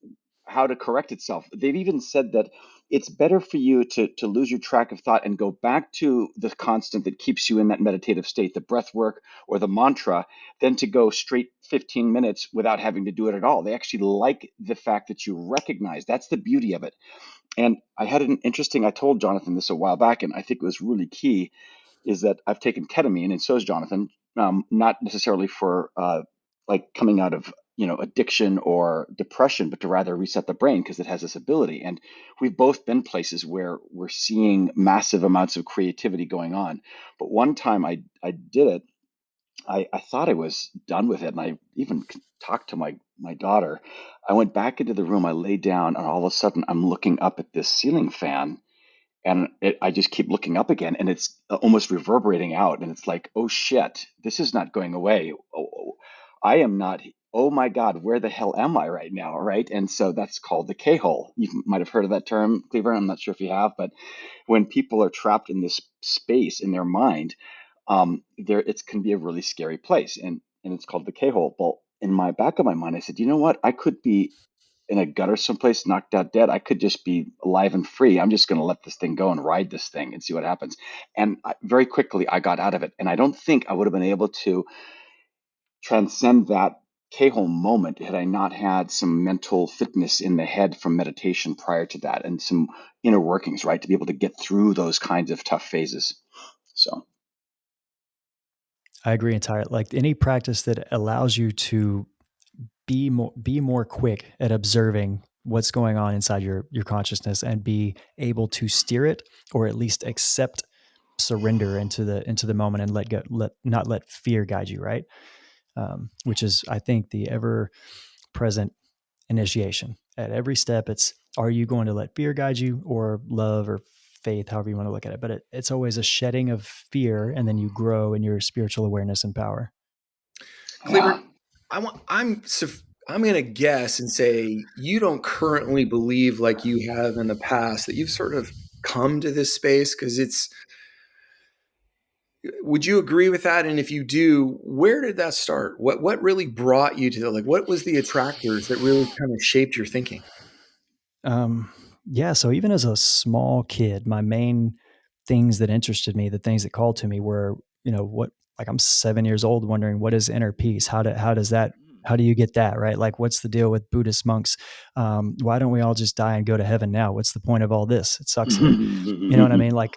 Speaker 3: how to correct itself. They've even said that it's better for you to lose your track of thought and go back to the constant that keeps you in that meditative state, the breath work or the mantra, than to go straight 15 minutes without having to do it at all. They actually like the fact that you recognize that's the beauty of it. And I told Jonathan this a while back, and I think it was really key is that I've taken ketamine, and so has Jonathan, not necessarily for like coming out of addiction or depression, but to rather reset the brain because it has this ability. And we've both been places where we're seeing massive amounts of creativity going on. But one time I did it, I thought I was done with it, and I even talked to my daughter. I went back into the room, I lay down, and all of a sudden I'm looking up at this ceiling fan and I just keep looking up again, and it's almost reverberating out, and it's like, oh shit, this is not going away. I am not. Oh my God, where the hell am I right now? Right, and so that's called the K-hole. You might have heard of that term, Cleburn. I'm not sure if you have, but when people are trapped in this space in their mind, there it can be a really scary place, and it's called the K-hole. Well, in my back of my mind, I said, you know what? I could be in a gutter someplace, knocked out dead. I could just be alive and free. I'm just going to let this thing go and ride this thing and see what happens. And very quickly, I got out of it. And I don't think I would have been able to transcend that K-hole moment had I not had some mental fitness in the head from meditation prior to that, and some inner workings, right, to be able to get through those kinds of tough phases. So
Speaker 4: I agree entirely. Like any practice that allows you to be more quick at observing what's going on inside your consciousness and be able to steer it, or at least accept, surrender into the moment and let go, not let fear guide you, right? Which is, I think, the ever present initiation at every step. It's, are you going to let fear guide you, or love, or faith, however you want to look at it? But it's always a shedding of fear, and then you grow in your spiritual awareness and power.
Speaker 1: Cleburn,
Speaker 3: yeah.
Speaker 1: I'm going to guess and say you don't currently believe, like you have in the past, that you've sort of come to this space, because would you agree with that? And if you do, where did that start? What really brought you to what was the attractors that really kind of shaped your thinking?
Speaker 4: Yeah. So even as a small kid, my main things that interested me, the things that called to me were, like I'm 7 years old wondering, what is inner peace? How do you get that? Right? Like, what's the deal with Buddhist monks? Why don't we all just die and go to heaven now? What's the point of all this? It sucks here. You know what I mean? Like,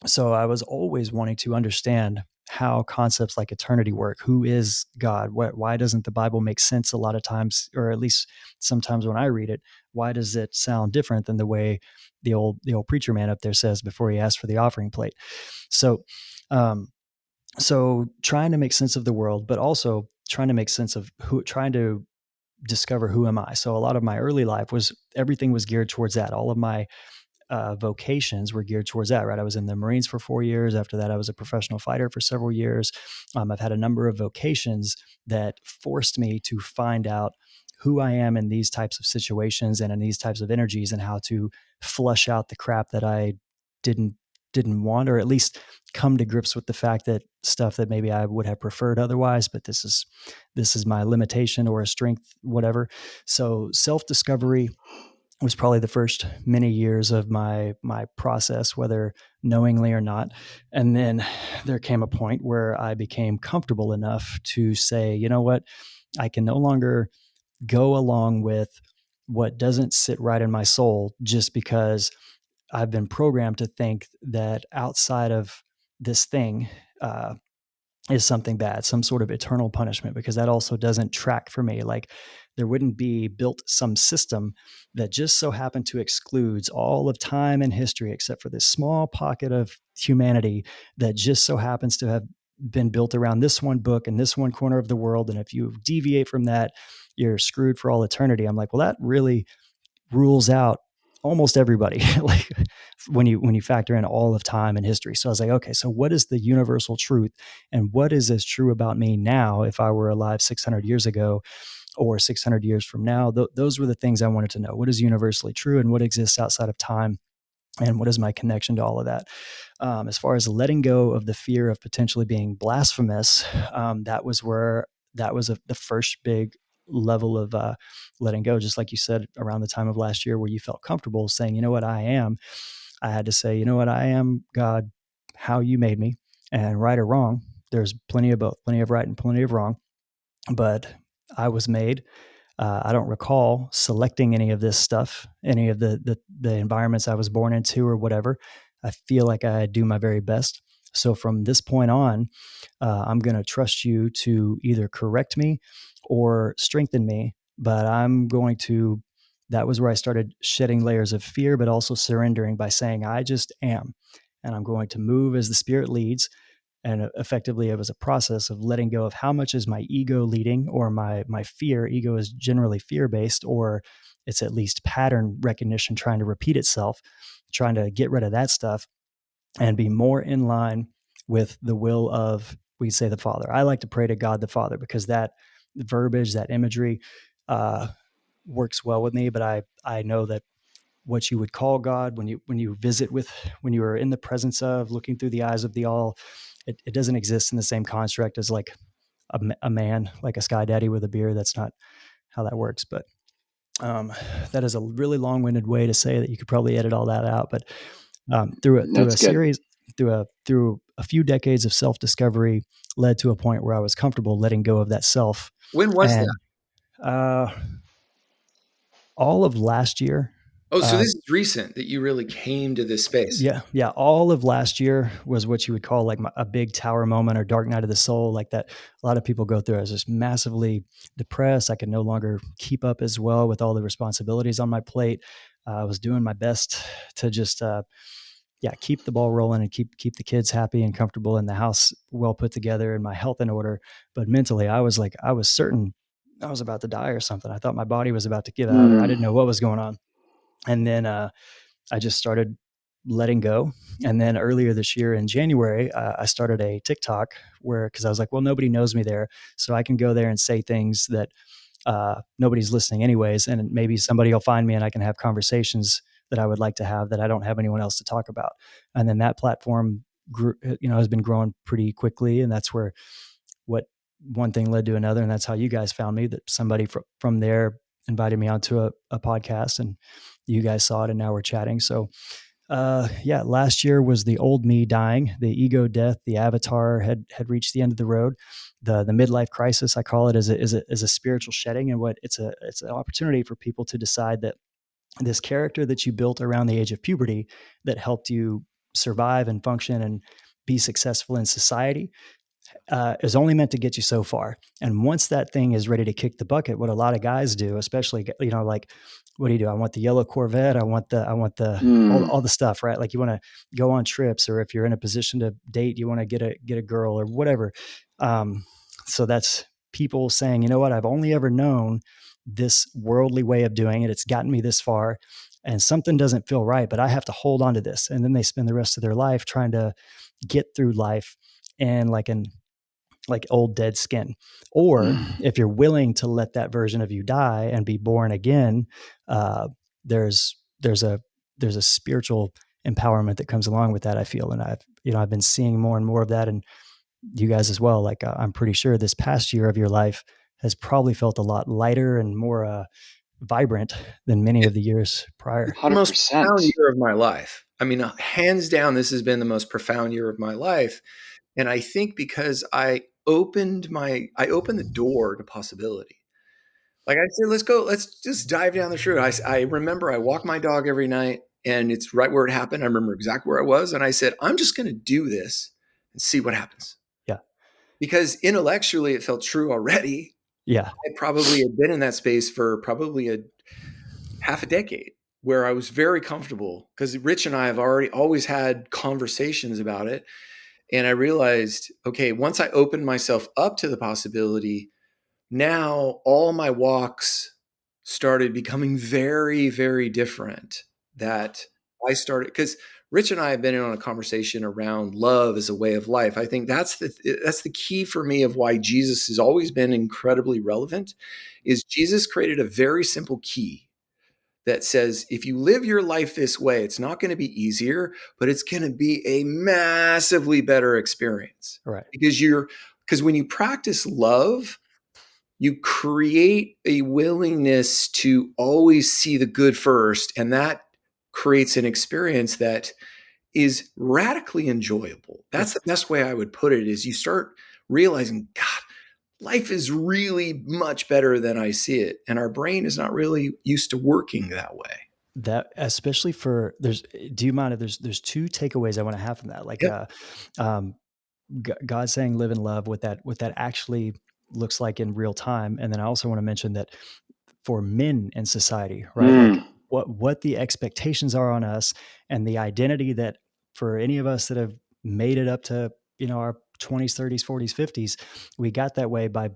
Speaker 4: so I was always wanting to understand how concepts like eternity work. Who is God? Why doesn't the Bible make sense a lot of times, or at least sometimes when I read it? Why does it sound different than the way the old preacher man up there says before he asked for the offering plate? So, um, so trying to make sense of the world, but also trying to make sense of trying to discover who am I. So a lot of my early life everything was geared towards that. All of my vocations were geared towards that, right? I was in the Marines for 4 years. After that, I was a professional fighter for several years. I've had a number of vocations that forced me to find out who I am in these types of situations and in these types of energies, and how to flush out the crap that I didn't didn't want, or at least come to grips with the fact that stuff that maybe I would have preferred otherwise, but this is my limitation or a strength, whatever. So self-discovery was probably the first many years of my process, whether knowingly or not. And then there came a point where I became comfortable enough to say, you know what, I can no longer go along with what doesn't sit right in my soul just because I've been programmed to think that outside of this thing, is something bad, some sort of eternal punishment, because that also doesn't track for me. Like, there wouldn't be built some system that just so happened to excludes all of time and history except for this small pocket of humanity that just so happens to have been built around this one book in this one corner of the world. And if you deviate from that, you're screwed for all eternity. I'm like, well, that really rules out almost everybody. Like, when you factor in all of time and history. So I was like, okay, so what is the universal truth, and what is as true about me now if I were alive 600 years ago or 600 years from now? Those were the things I wanted to know. What is universally true, and what exists outside of time, and what is my connection to all of that? As far as letting go of the fear of potentially being blasphemous, that was the first big level of letting go. Just like you said, around the time of last year, where you felt comfortable saying, you know what, I am. I had to say, you know what, I am God, how you made me, and right or wrong. There's plenty of both, plenty of right and plenty of wrong. But I was made. I don't recall selecting any of this stuff, any of the environments I was born into or whatever. I feel like I do my very best. So from this point on, I'm going to trust you to either correct me or strengthen me. But I'm going to. That was where I started shedding layers of fear, but also surrendering by saying, I just am. And I'm going to move as the Spirit leads. And effectively, it was a process of letting go of how much is my ego leading, or my fear. Ego is generally fear based, or it's at least pattern recognition trying to repeat itself, trying to get rid of that stuff and be more in line with the will of, we say, the Father. I like to pray to God the Father because that verbiage, that imagery, works well with me. But I know that what you would call God, when you are in the presence of, looking through the eyes of the all, it doesn't exist in the same construct as like a man, like a sky daddy with a beard. That's not how that works. But Um, that is a really long-winded way to say that you could probably edit all that out, but through
Speaker 3: That's
Speaker 4: a
Speaker 3: good.
Speaker 4: series, through a few decades of self-discovery, led to a point where I was comfortable letting go of that self.
Speaker 1: When was that?
Speaker 4: And uh, all of last year,
Speaker 1: Oh, so
Speaker 4: uh,
Speaker 1: this is recent that you really came to this space.
Speaker 4: yeah, all of last year was what you would call like a big tower moment or dark night of the soul, like that. A lot of people go through. I was just massively depressed. I could no longer keep up as well with all the responsibilities on my plate. I was doing my best to just keep the ball rolling and keep the kids happy and comfortable and the house well put together and my health in order. But mentally, I was certain I was about to die or something. I thought my body was about to give out, or I didn't know what was going on. And then I just started letting go. And then earlier this year in January, I started a TikTok because I was like, well, nobody knows me there, so I can go there and say things that nobody's listening anyways, and maybe somebody will find me and I can have conversations that I would like to have that I don't have anyone else to talk about. And then that platform grew, has been growing pretty quickly, and that's where what one thing led to another, and that's how you guys found me. That somebody from there invited me onto a podcast, and you guys saw it, and now we're chatting. So last year was the old me dying, the ego death, the avatar had reached the end of the road. The midlife crisis, I call it, is a spiritual shedding, and what it's an opportunity for people to decide that this character that you built around the age of puberty that helped you survive and function and be successful in society is only meant to get you so far. And once that thing is ready to kick the bucket, what a lot of guys do, especially, like, what do you do? I want the yellow Corvette. I want the all the stuff, right? Like, you want to go on trips, or if you're in a position to date, you want to get a girl or whatever. So that's people saying, you know what? I've only ever known this worldly way of doing it. It's gotten me this far, and something doesn't feel right, but I have to hold on to this. And then they spend the rest of their life trying to get through life and like old dead skin. Or if you're willing to let that version of you die and be born again, uh, there's there's a there's a spiritual empowerment that comes along with that, I feel. And I've been seeing more and more of that, and you guys as well. Like, I'm pretty sure this past year of your life has probably felt a lot lighter and more vibrant than many of the years prior.
Speaker 1: It's the most profound
Speaker 3: 100%.
Speaker 1: year of my life. I mean, hands down, this has been the most profound year of my life. And I think because I opened the door to possibility. Like I said, let's just dive down this road. I remember I walk my dog every night, and it's right where it happened. I remember exactly where I was. And I said, I'm just going to do this and see what happens.
Speaker 4: Yeah.
Speaker 1: Because intellectually it felt true already.
Speaker 4: Yeah.
Speaker 1: I probably had been in that space for probably a half a decade, where I was very comfortable, because Rich and I have always had conversations about it. And I realized, okay, once I opened myself up to the possibility, now all my walks started becoming very, very different. That I started, because Rich and I have been in on a conversation around love as a way of life. I think that's the key for me of why Jesus has always been incredibly relevant. Is Jesus created a very simple key that says, if you live your life this way, it's not going to be easier, but it's going to be a massively better experience.
Speaker 4: Right.
Speaker 1: Because when you practice love, you create a willingness to always see the good first, and that creates an experience that is radically enjoyable. That's the best way I would put it. Is you start realizing, God, life is really much better than I see it. And our brain is not really used to working that way.
Speaker 4: That, especially for do you mind if there's two takeaways I want to have from that? Like,
Speaker 1: Yep.
Speaker 4: um, God saying live in love, what that actually looks like in real time. And then I also want to mention that for men in society, right? Like, what the expectations are on us, and the identity that for any of us that have made it up to, our 20s, 30s, 40s, 50s, we got that way by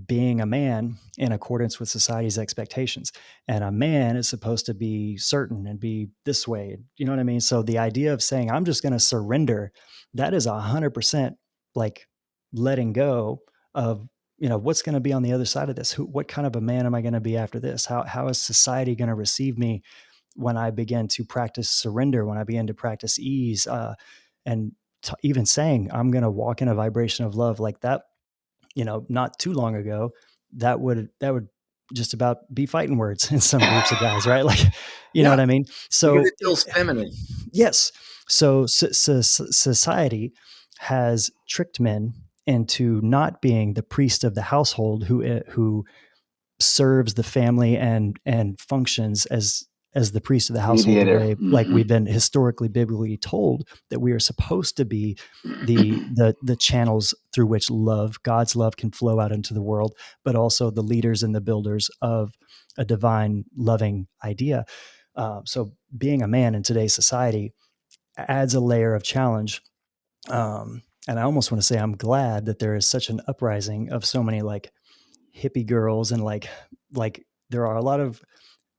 Speaker 4: being a man in accordance with society's expectations. And a man is supposed to be certain and be this way. You know what I mean? So the idea of saying, I'm just going to surrender, that is 100% like letting go of, what's going to be on the other side of this. What kind of a man am I going to be after this? How is society going to receive me when I begin to practice surrender, when I begin to practice ease, and even saying, I'm going to walk in a vibration of love like that, not too long ago, that would just about be fighting words in some groups of guys, right? Like, you know
Speaker 1: Yeah,
Speaker 4: what I mean?
Speaker 1: because
Speaker 4: So
Speaker 1: it feels feminine.
Speaker 4: yes. So society has tricked men into not being the priest of the household who serves the family and functions as the priest of the household, the
Speaker 3: Mediator.
Speaker 4: way like we've been historically biblically told that we are supposed to be the channels through which God's love can flow out into the world, but also the leaders and the builders of a divine loving idea. So being a man in today's society adds a layer of challenge. And I almost want to say I'm glad that there is such an uprising of so many like hippie girls and like there are a lot of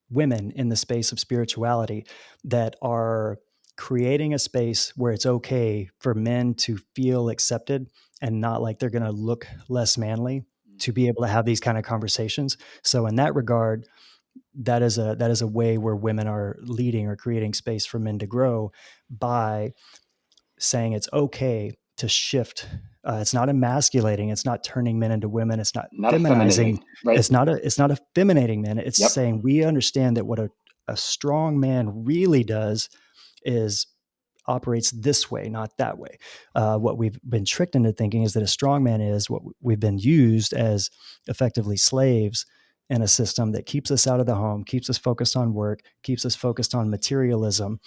Speaker 4: women in the space of spirituality that are creating a space where it's okay for men to feel accepted and not like they're going to look less manly, to be able to have these kind of conversations. So in that regard, that is a way where women are leading or creating space for men to grow by saying it's okay to shift. It's not emasculating. It's not turning men into women. It's not
Speaker 3: Not
Speaker 4: feminizing.
Speaker 3: effeminating, right?
Speaker 4: It's not effeminating men. It's
Speaker 3: Yep.
Speaker 4: saying we understand that what a strong man really does is operates this way, not that way. What we've been tricked into thinking is that a strong man is what we've been used as effectively slaves in a system that keeps us out of the home, keeps us focused on work, keeps us focused on materialism.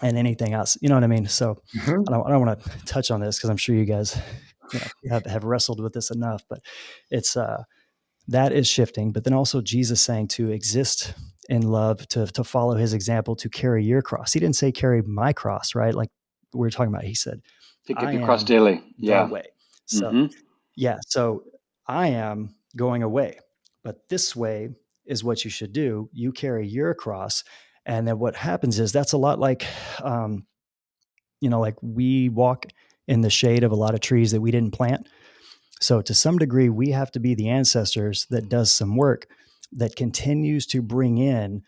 Speaker 4: And anything else. You know what I mean? So
Speaker 1: Mhm.
Speaker 4: I don't want to touch on this because I'm sure you guys, have wrestled with this enough, but it's that is shifting. But then also Jesus saying to exist in love, to follow his example, to carry your cross. He didn't say carry my cross, right? Like we were talking about. He said,
Speaker 3: Pick up
Speaker 4: I
Speaker 3: your cross
Speaker 4: am
Speaker 3: daily.
Speaker 4: the
Speaker 3: Yeah.
Speaker 4: way. So
Speaker 3: Hmm.
Speaker 4: yeah, so I am going away, but this way is what you should do. You carry your cross. And then what happens is that's a lot like, um, like we walk in the shade of a lot of trees that we didn't plant. So to some degree, we have to be the ancestors that does some work that continues to bring in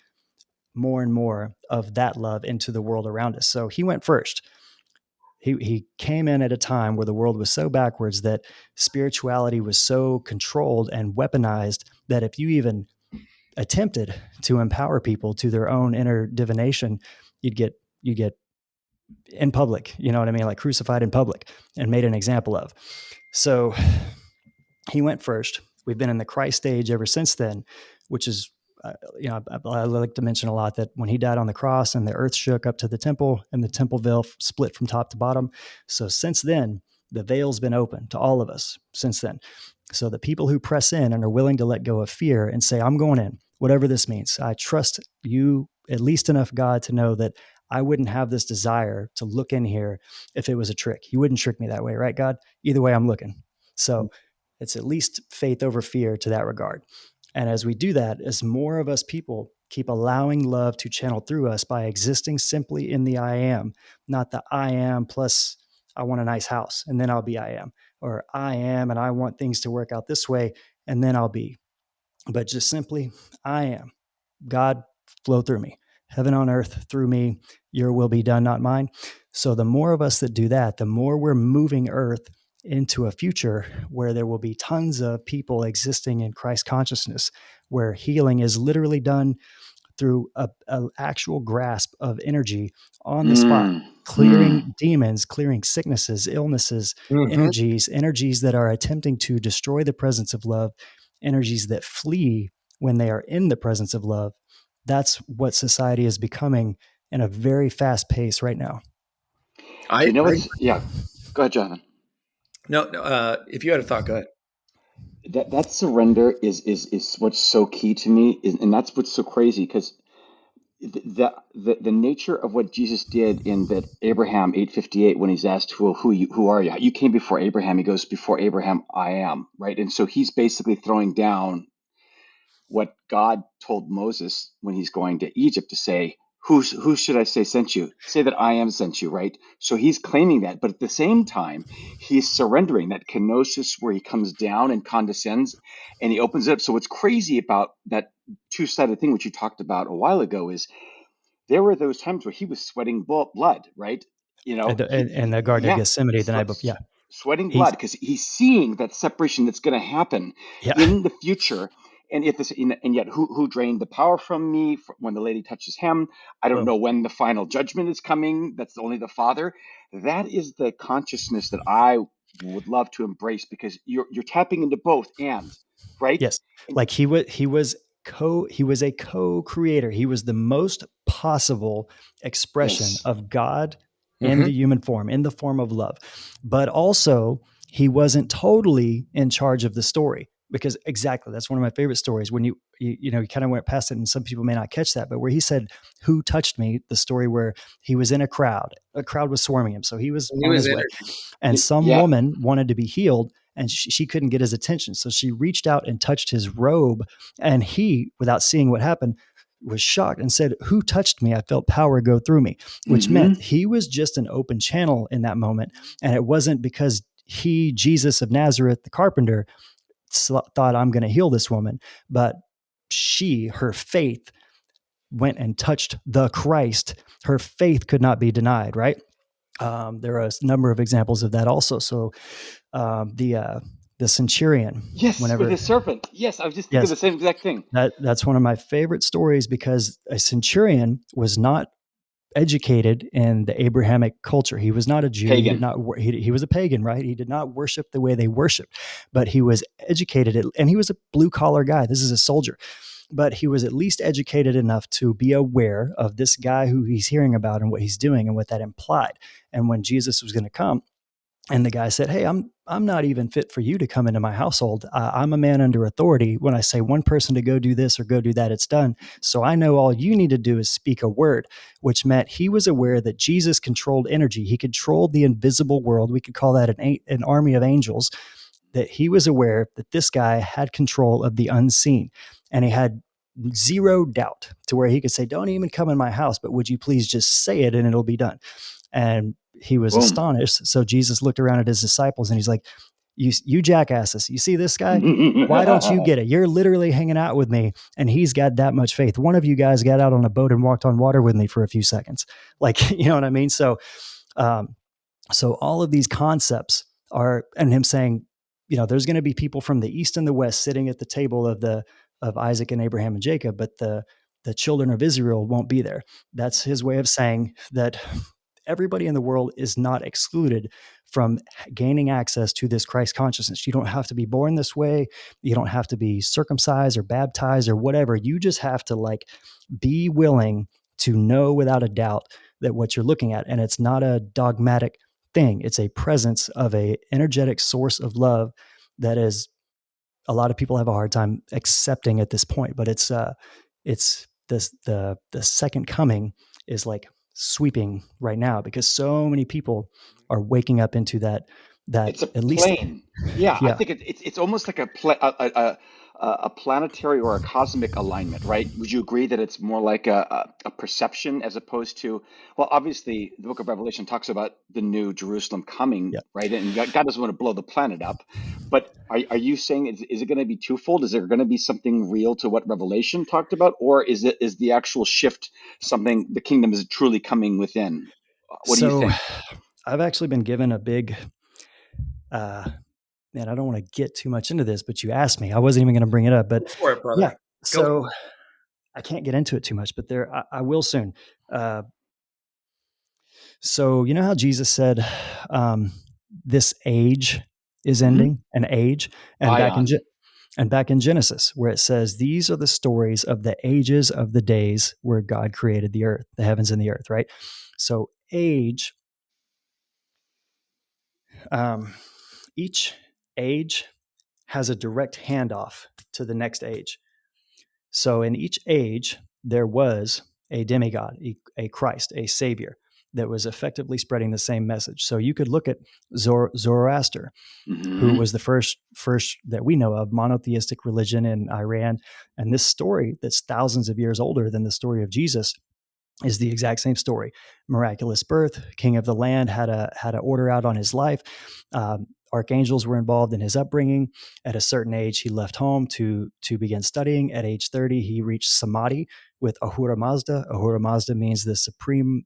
Speaker 4: more and more of that love into the world around us. So he went first. He came in at a time where the world was so backwards that spirituality was so controlled and weaponized that if you even attempted to empower people to their own inner divination, you'd get in public, you know what I mean? Like crucified in public and made an example of. So he went first. We've been in the Christ age ever since then, which is, I like to mention a lot that when he died on the cross and the earth shook up to the temple and the temple veil split from top to bottom. So since then, the veil's been open to all of us since then. So the people who press in and are willing to let go of fear and say, I'm going in, whatever this means. I trust you at least enough, God, to know that I wouldn't have this desire to look in here if it was a trick. You wouldn't trick me that way, right, God? Either way, I'm looking. So it's at least faith over fear to that regard. And as we do that, as more of us people keep allowing love to channel through us by existing simply in the I am, not the I am plus I want a nice house and then I'll be I am, or I am and I want things to work out this way and then I'll be, but just simply I am. God, flow through me, heaven on earth through me, your will be done, not mine. So the more of us that do that, the more we're moving earth into a future where there will be tons of people existing in Christ consciousness, where healing is literally done through a actual grasp of energy on the spot,
Speaker 3: Mm. Mm.
Speaker 4: clearing demons, clearing sicknesses, illnesses,
Speaker 1: Mhm.
Speaker 4: energies that are attempting to destroy the presence of love, energies that flee when they are in the presence of love. That's what society is becoming in a very fast pace right now.
Speaker 3: Do you know
Speaker 1: I
Speaker 3: what's, yeah, go ahead, Jonathan.
Speaker 1: no, no, if you had a thought, go ahead.
Speaker 3: That surrender is what's so key to me, and that's what's so crazy because the nature of what Jesus did in that Abraham 8:58 when he's asked who are you? You came before Abraham. He goes, before Abraham I am, right? And so he's basically throwing down what God told Moses when he's going to Egypt to say, who should I say sent you? Say that I am sent you, right? So he's claiming that, but at the same time, he's surrendering that kenosis where he comes down and condescends and he opens it up. So what's crazy about that two-sided thing, which you talked about a while ago, is there were those times where he was sweating blood, right? You know,
Speaker 4: And the Garden of
Speaker 3: yeah,
Speaker 4: Gethsemane the night before. Yeah.
Speaker 3: sweating blood
Speaker 4: He's,
Speaker 3: because he's seeing that separation that's going to happen
Speaker 4: yeah.
Speaker 3: in the future. and yet who drained the power from me when the lady touches him? I don't
Speaker 4: Boom.
Speaker 3: know when the final judgment is coming. That's only the Father. That is the consciousness that I would love to embrace, because you're tapping into both, and right.
Speaker 4: Yes.
Speaker 3: And
Speaker 4: Like he was a co-creator. He was the most possible expression
Speaker 3: yes.
Speaker 4: of God in
Speaker 1: Hmm.
Speaker 4: the human form, in the form of love. But also he wasn't totally in charge of the story, because exactly, that's one of my favorite stories when you kind of went past it, and some people may not catch that, but where he said, "Who touched me?" The story where he was in a crowd was swarming him. So he was
Speaker 1: He
Speaker 4: on
Speaker 1: was
Speaker 4: his way,
Speaker 1: energy.
Speaker 4: and some
Speaker 3: Yeah.
Speaker 4: woman wanted to be healed, and she couldn't get his attention. So she reached out and touched his robe, and he, without seeing what happened, was shocked and said, "Who touched me? I felt power go through me," which
Speaker 3: Hmm.
Speaker 4: meant he was just an open channel in that moment. And it wasn't because he, Jesus of Nazareth, the carpenter, thought, "I'm going to heal this woman," but her faith went and touched the Christ. Her faith could not be denied, right? There are a number of examples of that also. So the centurion,
Speaker 3: Yes, with
Speaker 4: whenever,
Speaker 3: the serpent. Yes, I was just thinking
Speaker 4: yes,
Speaker 3: the same exact thing.
Speaker 4: that's one of my favorite stories, because a centurion was not educated in the Abrahamic culture. He was not a Jew. He did
Speaker 3: Pagan.
Speaker 4: not. He was a pagan, right? He did not worship the way they worship, but he was educated, and he was a blue collar guy. This is a soldier, but he was at least educated enough to be aware of this guy who he's hearing about and what he's doing and what that implied. And when Jesus was going to come, and the guy said, "Hey, I'm not even fit for you to come into my household. I'm a man under authority. When I say one person to go do this or go do that, it's done. So I know all you need to do is speak a word," which meant he was aware that Jesus controlled energy. He controlled the invisible world. We could call that an army of angels. That he was aware that this guy had control of the unseen, and he had zero doubt to where he could say, "Don't even come in my house, but would you please just say it and it'll be done?" And he was
Speaker 3: Boom.
Speaker 4: astonished. So Jesus looked around at his disciples and he's like, you jackasses, you see this guy? Why don't you get it? You're literally hanging out with me, and he's got that much faith. One of you guys got out on a boat and walked on water with me for a few seconds. Like, you know what I mean? Um, so all of these concepts are, and him saying, there's going to be people from the east and the west sitting at the table of Isaac and Abraham and Jacob, but the children of Israel won't be there. That's his way of saying that everybody in the world is not excluded from gaining access to this Christ consciousness. You don't have to be born this way. You don't have to be circumcised or baptized or whatever. You just have to be willing to know without a doubt that what you're looking at, and it's not a dogmatic thing. It's a presence of a energetic source of love that is, a lot of people have a hard time accepting at this point, but it's this, the second coming is like sweeping right now, because so many people are waking up into that
Speaker 3: It's a
Speaker 4: at least.
Speaker 3: plane. Yeah, I
Speaker 4: Yeah.
Speaker 3: think it's almost like a planetary or a cosmic alignment, right? Would you agree that it's more like a perception as opposed to, well, obviously the book of Revelation talks about the new Jerusalem coming,
Speaker 4: Yeah.
Speaker 3: right? And God doesn't want to blow the planet up. But are you saying, is it going to be twofold? Is there going to be something real to what Revelation talked about? Or is the actual shift something, the kingdom is truly coming within? What do you
Speaker 4: So
Speaker 3: think?
Speaker 4: I've actually been given a big, man, I don't want to get too much into this, but you asked me. I wasn't even going to bring it up, but
Speaker 1: Go for it,
Speaker 4: yeah.
Speaker 1: brother. Go.
Speaker 4: So I can't get into it too much, but I will soon. Uh, so you know how Jesus said, "This age is
Speaker 3: Hmm.
Speaker 4: ending," an age, and
Speaker 3: Ion.
Speaker 4: back in Genesis, where it says, "These are the stories of the ages of the days where God created the earth, the heavens and the earth." Right. So age, um, each age has a direct handoff to the next age. So in each age, there was a demigod, a Christ, a savior that was effectively spreading the same message. So you could look at Zoroaster, who
Speaker 3: Hmm.
Speaker 4: was the first that we know of monotheistic religion in Iran. And this story that's thousands of years older than the story of Jesus is the exact same story. Miraculous birth, king of the land, had a order out on his life. Archangels were involved in his upbringing. At a certain age, he left home to begin studying. At age 30, he reached samadhi with Ahura Mazda. Ahura Mazda means the supreme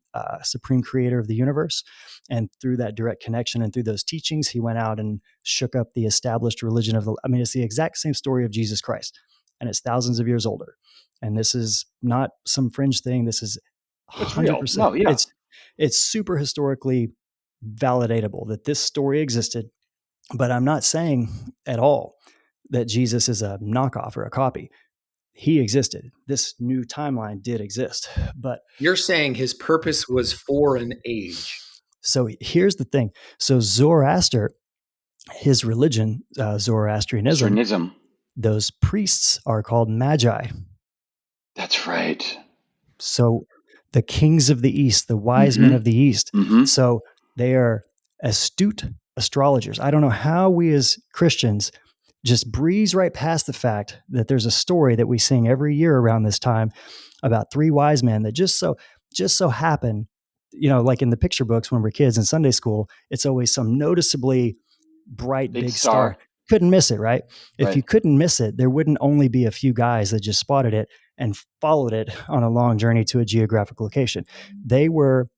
Speaker 4: creator of the universe. And through that direct connection and through those teachings, he went out and shook up the established religion of the. I mean, it's the exact same story of Jesus Christ. and it's thousands of years older. And this is not some fringe thing. This is
Speaker 3: It's real.
Speaker 4: 100%.
Speaker 3: No, yeah.
Speaker 4: It's super historically validatable that this story existed. But I'm not saying at all that Jesus is a knockoff or a copy. He existed. This new timeline did exist. But
Speaker 1: you're saying his purpose was for an age.
Speaker 4: So here's the thing. So Zoroaster, his religion, Zoroastrianism, those priests are called magi.
Speaker 3: That's right.
Speaker 4: So the kings of the East, the wise men of the East. So they are astute astrologers. I don't know how we as Christians just breeze right past the fact that there's a story that we sing every year around this time about three wise men that just so happen, like in the picture books when we're kids in Sunday school, it's always some noticeably bright big star. Couldn't miss it, right? If you couldn't miss it, there wouldn't only be a few guys that just spotted it and followed it on a long journey to a geographic location. They were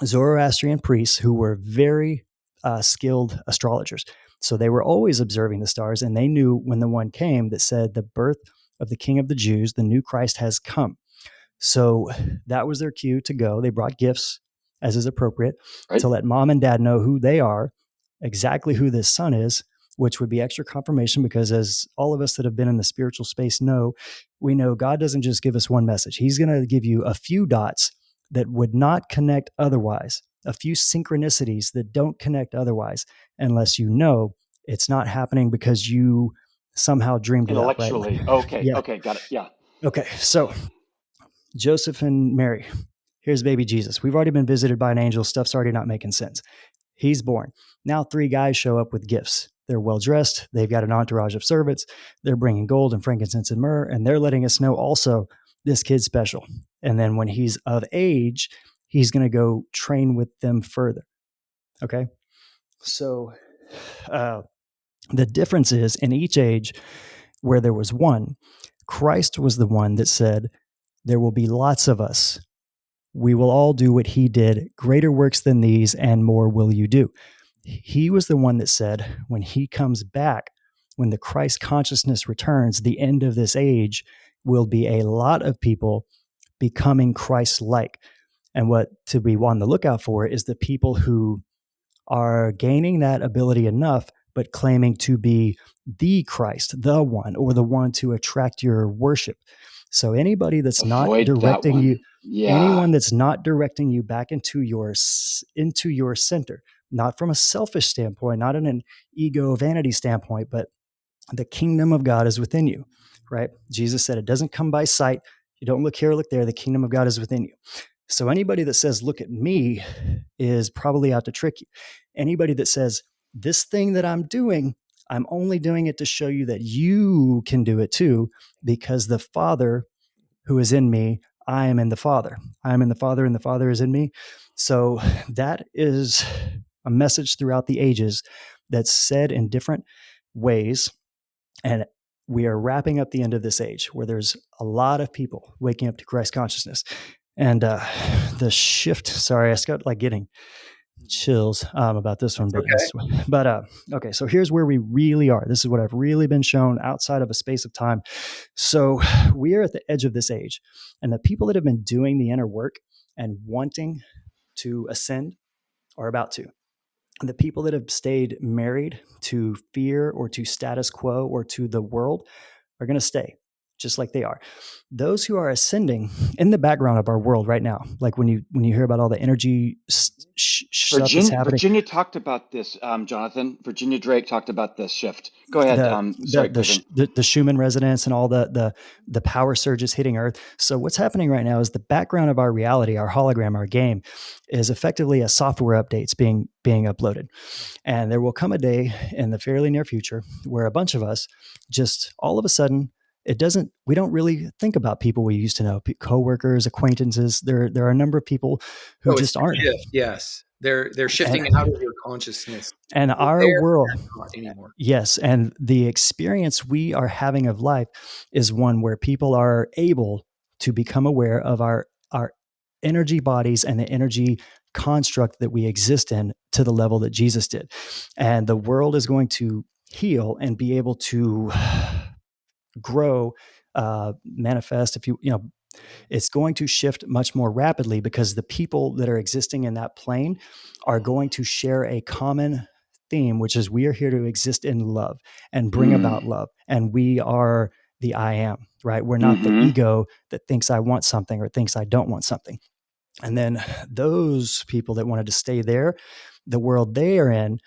Speaker 4: Zoroastrian priests who were very skilled astrologers. So they were always observing the stars, and they knew when the one came that said the birth of the King of the Jews, the new Christ has come. So that was their cue to go. They brought gifts, as is appropriate, to let mom and dad know who they are, exactly who this son is, which would be extra confirmation because, as all of us that have been in the spiritual space know, we know God doesn't just give us one message. He's going to give you a few dots that would not connect otherwise, a few synchronicities that don't connect otherwise, unless you know it's not happening because you somehow dreamed it up. Right?
Speaker 3: Okay. Yeah. Okay. Got it. Yeah.
Speaker 4: Okay. So Joseph and Mary, here's baby Jesus. We've already been visited by an angel. Stuff's already not making sense. He's born. Now 3 guys show up with gifts. They're well-dressed. They've got an entourage of servants. They're bringing gold and frankincense and myrrh, and they're letting us know also this kid's special. And then when he's of age, he's going to go train with them further. Okay? So the difference is in each age where there was one, Christ was the one that said, there will be lots of us. We will all do what he did. Greater works than these and more will you do. He was the one that said, when he comes back, when the Christ consciousness returns, the end of this age will be a lot of people becoming Christ-like. And what to be on the lookout for is the people who are gaining that ability enough, but claiming to be the Christ, the one, or the one to attract your worship. So anybody that's not directing you, anyone that's not directing you back into your center, not from a selfish standpoint, not in an ego vanity standpoint, but the kingdom of God is within you, right? Jesus said it doesn't come by sight. You don't look here, look there. The kingdom of God is within you. So anybody that says, look at me, is probably out to trick you. Anybody that says, this thing that I'm doing, I'm only doing it to show you that you can do it too, because the Father who is in me, I am in the Father. I am in the Father, and the Father is in me. So that is a message throughout the ages that's said in different ways. And we are wrapping up the end of this age where there's a lot of people waking up to Christ consciousness. And the shift, sorry, I got like getting chills about this one.
Speaker 1: Okay.
Speaker 4: But okay, so here's where we really are. This is what I've really been shown outside of a space of time. So we are at the edge of this age, and the people that have been doing the inner work and wanting to ascend are about to. The people that have stayed married to fear or to status quo or to the world are going to stay just like they are. Those who are ascending in the background of our world right now, like when you hear about all the energy stuff that's happening.
Speaker 3: Virginia talked about this, Jonathan. Virginia Drake talked about this shift. Go ahead.
Speaker 4: The Schumann resonance and all the power surges hitting Earth. So what's happening right now is the background of our reality, our hologram, our game, is effectively a software updates being uploaded. And there will come a day in the fairly near future where a bunch of us just all of a sudden, we don't really think about people we used to know, coworkers, acquaintances. There are a number of people who just aren't.
Speaker 1: Yes. They're shifting out of your consciousness.
Speaker 4: And our world,
Speaker 1: not anymore.
Speaker 4: Yes. And the experience we are having of life is one where people are able to become aware of our energy bodies and the energy construct that we exist in to the level that Jesus did. And the world is going to heal and be able to grow, manifest, if you know, it's going to shift much more rapidly because the people that are existing in that plane are going to share a common theme, which is we are here to exist in love and bring about love. And we are the I am, right? We're not the ego that thinks I want something or thinks I don't want something. And then those people that wanted to stay there, the world they are in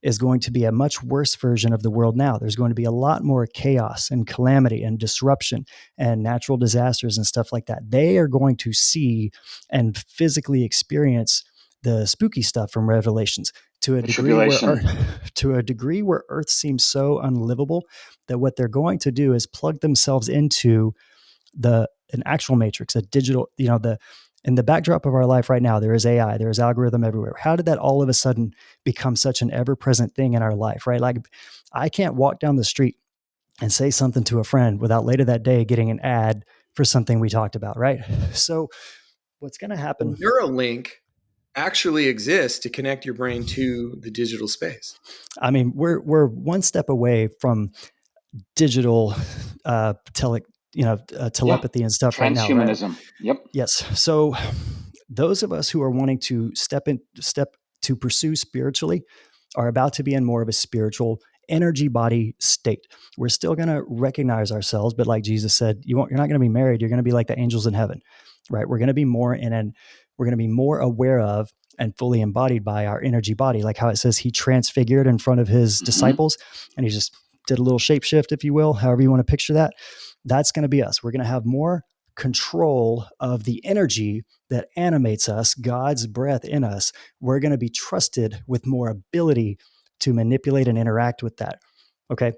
Speaker 4: is going to be a much worse version of the world now. There's going to be a lot more chaos and calamity and disruption and natural disasters and stuff like that. They are going to see and physically experience the spooky stuff from Revelations to a degree where Earth seems so unlivable that what they're going to do is plug themselves into an actual matrix, a digital, in the backdrop of our life right now, there is AI, there is algorithm everywhere. How did that all of a sudden become such an ever-present thing in our life, right? Like, I can't walk down the street and say something to a friend without later that day getting an ad for something we talked about, right? So what's going to happen?
Speaker 1: Neuralink actually exists to connect your brain to the digital space.
Speaker 4: I mean, we're one step away from digital telepathy and stuff right now, right?
Speaker 3: Transhumanism. Yep.
Speaker 4: Yes. So those of us who are wanting to step to pursue spiritually are about to be in more of a spiritual energy body state. We're still going to recognize ourselves, but like Jesus said, you're not going to be married. You're going to be like the angels in heaven, right? We're going to be more we're going to be more aware of and fully embodied by our energy body. Like how it says he transfigured in front of his disciples and he just did a little shapeshift, if you will, however you want to picture that. That's going to be us. We're going to have more control of the energy that animates us, God's breath in us. We're going to be trusted with more ability to manipulate and interact with that. Okay.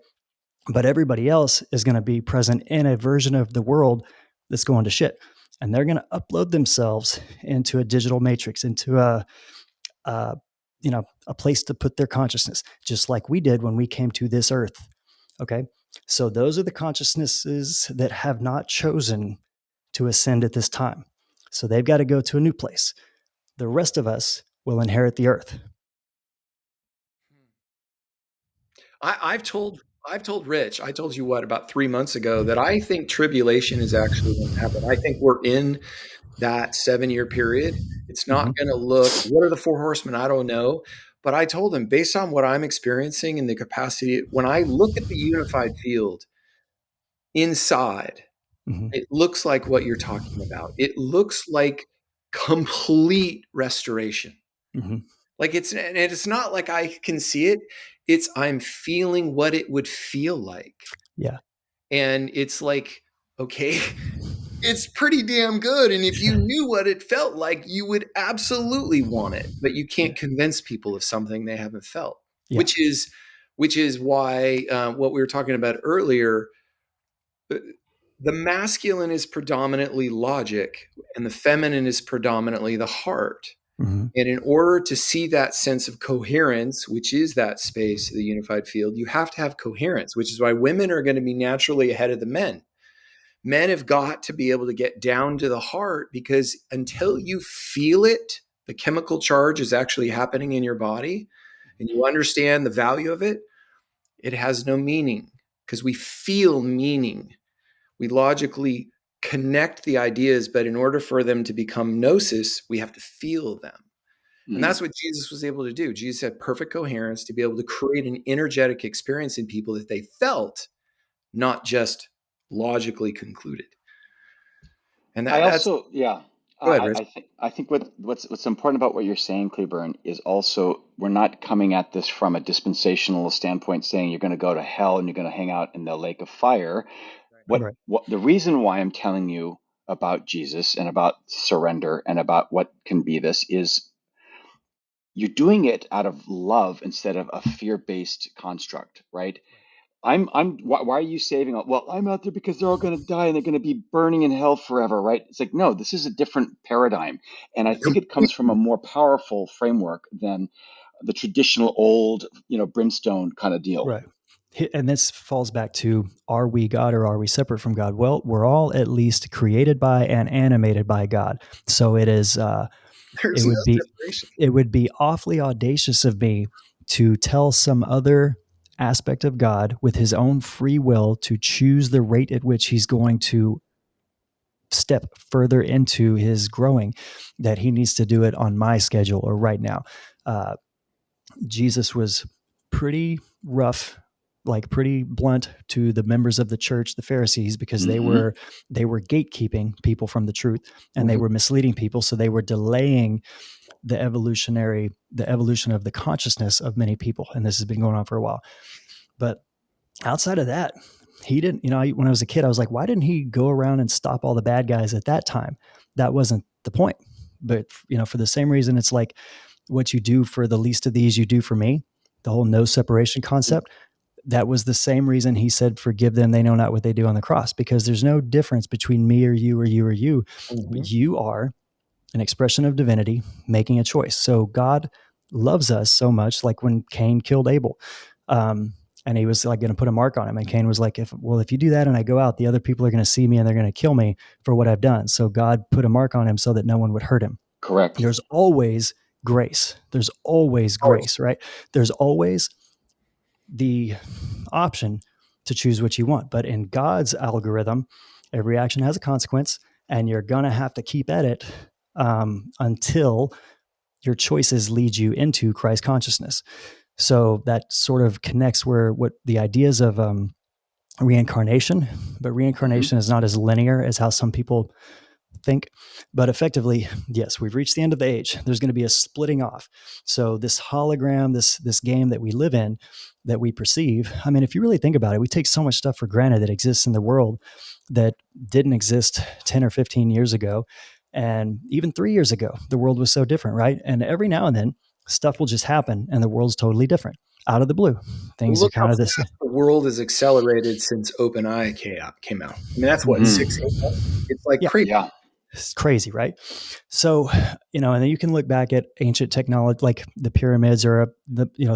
Speaker 4: But everybody else is going to be present in a version of the world that's going to shit. And they're going to upload themselves into a digital matrix, into a place to put their consciousness, just like we did when we came to this earth. Okay. So those are the consciousnesses that have not chosen to ascend at this time. So they've got to go to a new place. The rest of us will inherit the earth.
Speaker 1: I've told Rich, I told you about 3 months ago that I think tribulation is actually going to happen. I think we're in that 7-year period. It's not going to look, what are the 4 horsemen? I don't know. But I told him, based on what I'm experiencing and the capacity, when I look at the unified field inside, it looks like what you're talking about. It looks like complete restoration. Like it's not like I can see it. It's I'm feeling what it would feel like.
Speaker 4: Yeah.
Speaker 1: And it's like, okay, it's pretty damn good. And if you knew what it felt like, you would absolutely want it. But you can't convince people of something they haven't felt, which is why what we were talking about earlier, the masculine is predominantly logic and the feminine is predominantly the heart. And in order to see that sense of coherence, which is that space, the unified field, you have to have coherence, which is why women are going to be naturally ahead of the men. Men have got to be able to get down to the heart, because until you feel it, the chemical charge is actually happening in your body, and you understand the value of it, it has no meaning, because we feel meaning. We logically connect the ideas, but in order for them to become gnosis, we have to feel them. And that's what Jesus was able to do. Jesus had perfect coherence to be able to create an energetic experience in people that they felt, not just logically concluded. And that's
Speaker 3: also, yeah.
Speaker 1: Go ahead, Rich.
Speaker 3: I think what's important about what you're saying, Cleburn, is also we're not coming at this from a dispensational standpoint, saying you're going to go to hell and you're going to hang out in the lake of fire. What the reason why I'm telling you about Jesus and about surrender and about what can be this is you're doing it out of love instead of a fear-based construct, right? Why are you saving? Well, I'm out there because they're all going to die and they're going to be burning in hell forever, right? It's like, no, this is a different paradigm. And I think it comes from a more powerful framework than the traditional old, brimstone kind of deal.
Speaker 4: Right. And this falls back to, are we God or are we separate from God? Well, we're all at least created by and animated by God. So it is,
Speaker 1: There's no separation.
Speaker 4: it would be awfully audacious of me to tell some other aspect of God with his own free will to choose the rate at which he's going to step further into his growing, that he needs to do it on my schedule or right now. Jesus was pretty rough, like pretty blunt to the members of the church, the Pharisees, because they were gatekeeping people from the truth, and they were misleading people. So they were delaying the evolution of the consciousness of many people. And this has been going on for a while. But outside of that, he didn't, when I was a kid, I was like, why didn't he go around and stop all the bad guys at that time? That wasn't the point. But, for the same reason, it's like, what you do for the least of these, you do for me. The whole no separation concept. That was the same reason he said, forgive them, they know not what they do on the cross, because there's no difference between me or you or you or you. But you are an expression of divinity making a choice. So God loves us so much, like when Cain killed Abel. And he was like going to put a mark on him. And Cain was like, if you do that and I go out, the other people are going to see me and they're going to kill me for what I've done. So God put a mark on him so that no one would hurt him.
Speaker 3: Correct.
Speaker 4: There's always grace. There's always grace, right? There's always the option to choose what you want. But in God's algorithm, every action has a consequence, and you're going to have to keep at it until your choices lead you into Christ consciousness. So that sort of connects what the ideas of reincarnation, but reincarnation is not as linear as how some people think. But effectively, yes, we've reached the end of the age. There's going to be a splitting off. So this hologram, this game that we live in, that we perceive, I mean, if you really think about it, we take so much stuff for granted that exists in the world that didn't exist 10 or 15 years ago. And even 3 years ago, the world was so different, right? And every now and then, stuff will just happen and the world's totally different out of the blue. Things are kind of this.
Speaker 1: The world has accelerated since OpenAI came out. I mean, that's what, 6 months? It's like crazy.
Speaker 3: Yeah.
Speaker 4: It's crazy, right? So, and then you can look back at ancient technology, like the pyramids are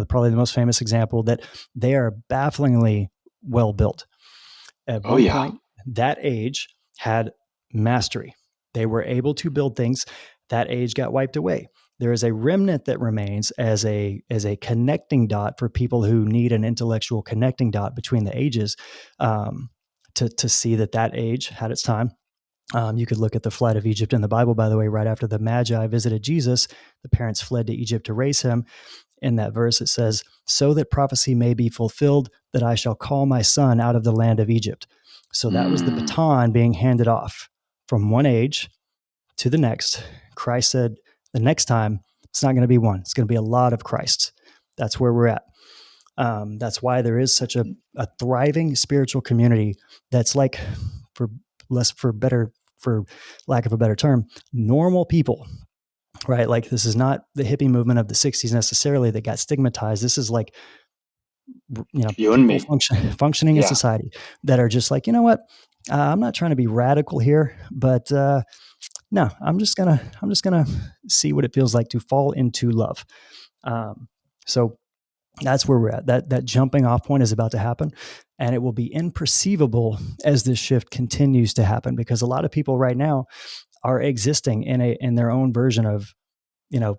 Speaker 4: probably the most famous example, that they are bafflingly well built. At one point, that age had mastery. They were able to build things. That age got wiped away. There is a remnant that remains as a connecting dot for people who need an intellectual connecting dot between the ages, to see that age had its time. You could look at the flight of Egypt in the Bible, by the way. Right after the Magi visited Jesus, the parents fled to Egypt to raise him. In that verse, it says, so that prophecy may be fulfilled, that I shall call my son out of the land of Egypt. So that was the baton being handed off from one age to the next. Christ said, the next time, it's not going to be one. It's going to be a lot of Christs. That's where we're at. That's why there is such a thriving spiritual community that's like, for lack of a better term, normal people, right? Like, this is not the hippie movement of the 60s necessarily that got stigmatized. This is like, people functioning in society that are just like, you know what? I'm not trying to be radical here, but no, I'm just gonna see what it feels like to fall into love. So that's where we're at. That jumping off point is about to happen, and it will be imperceivable as this shift continues to happen, because a lot of people right now are existing in their own version of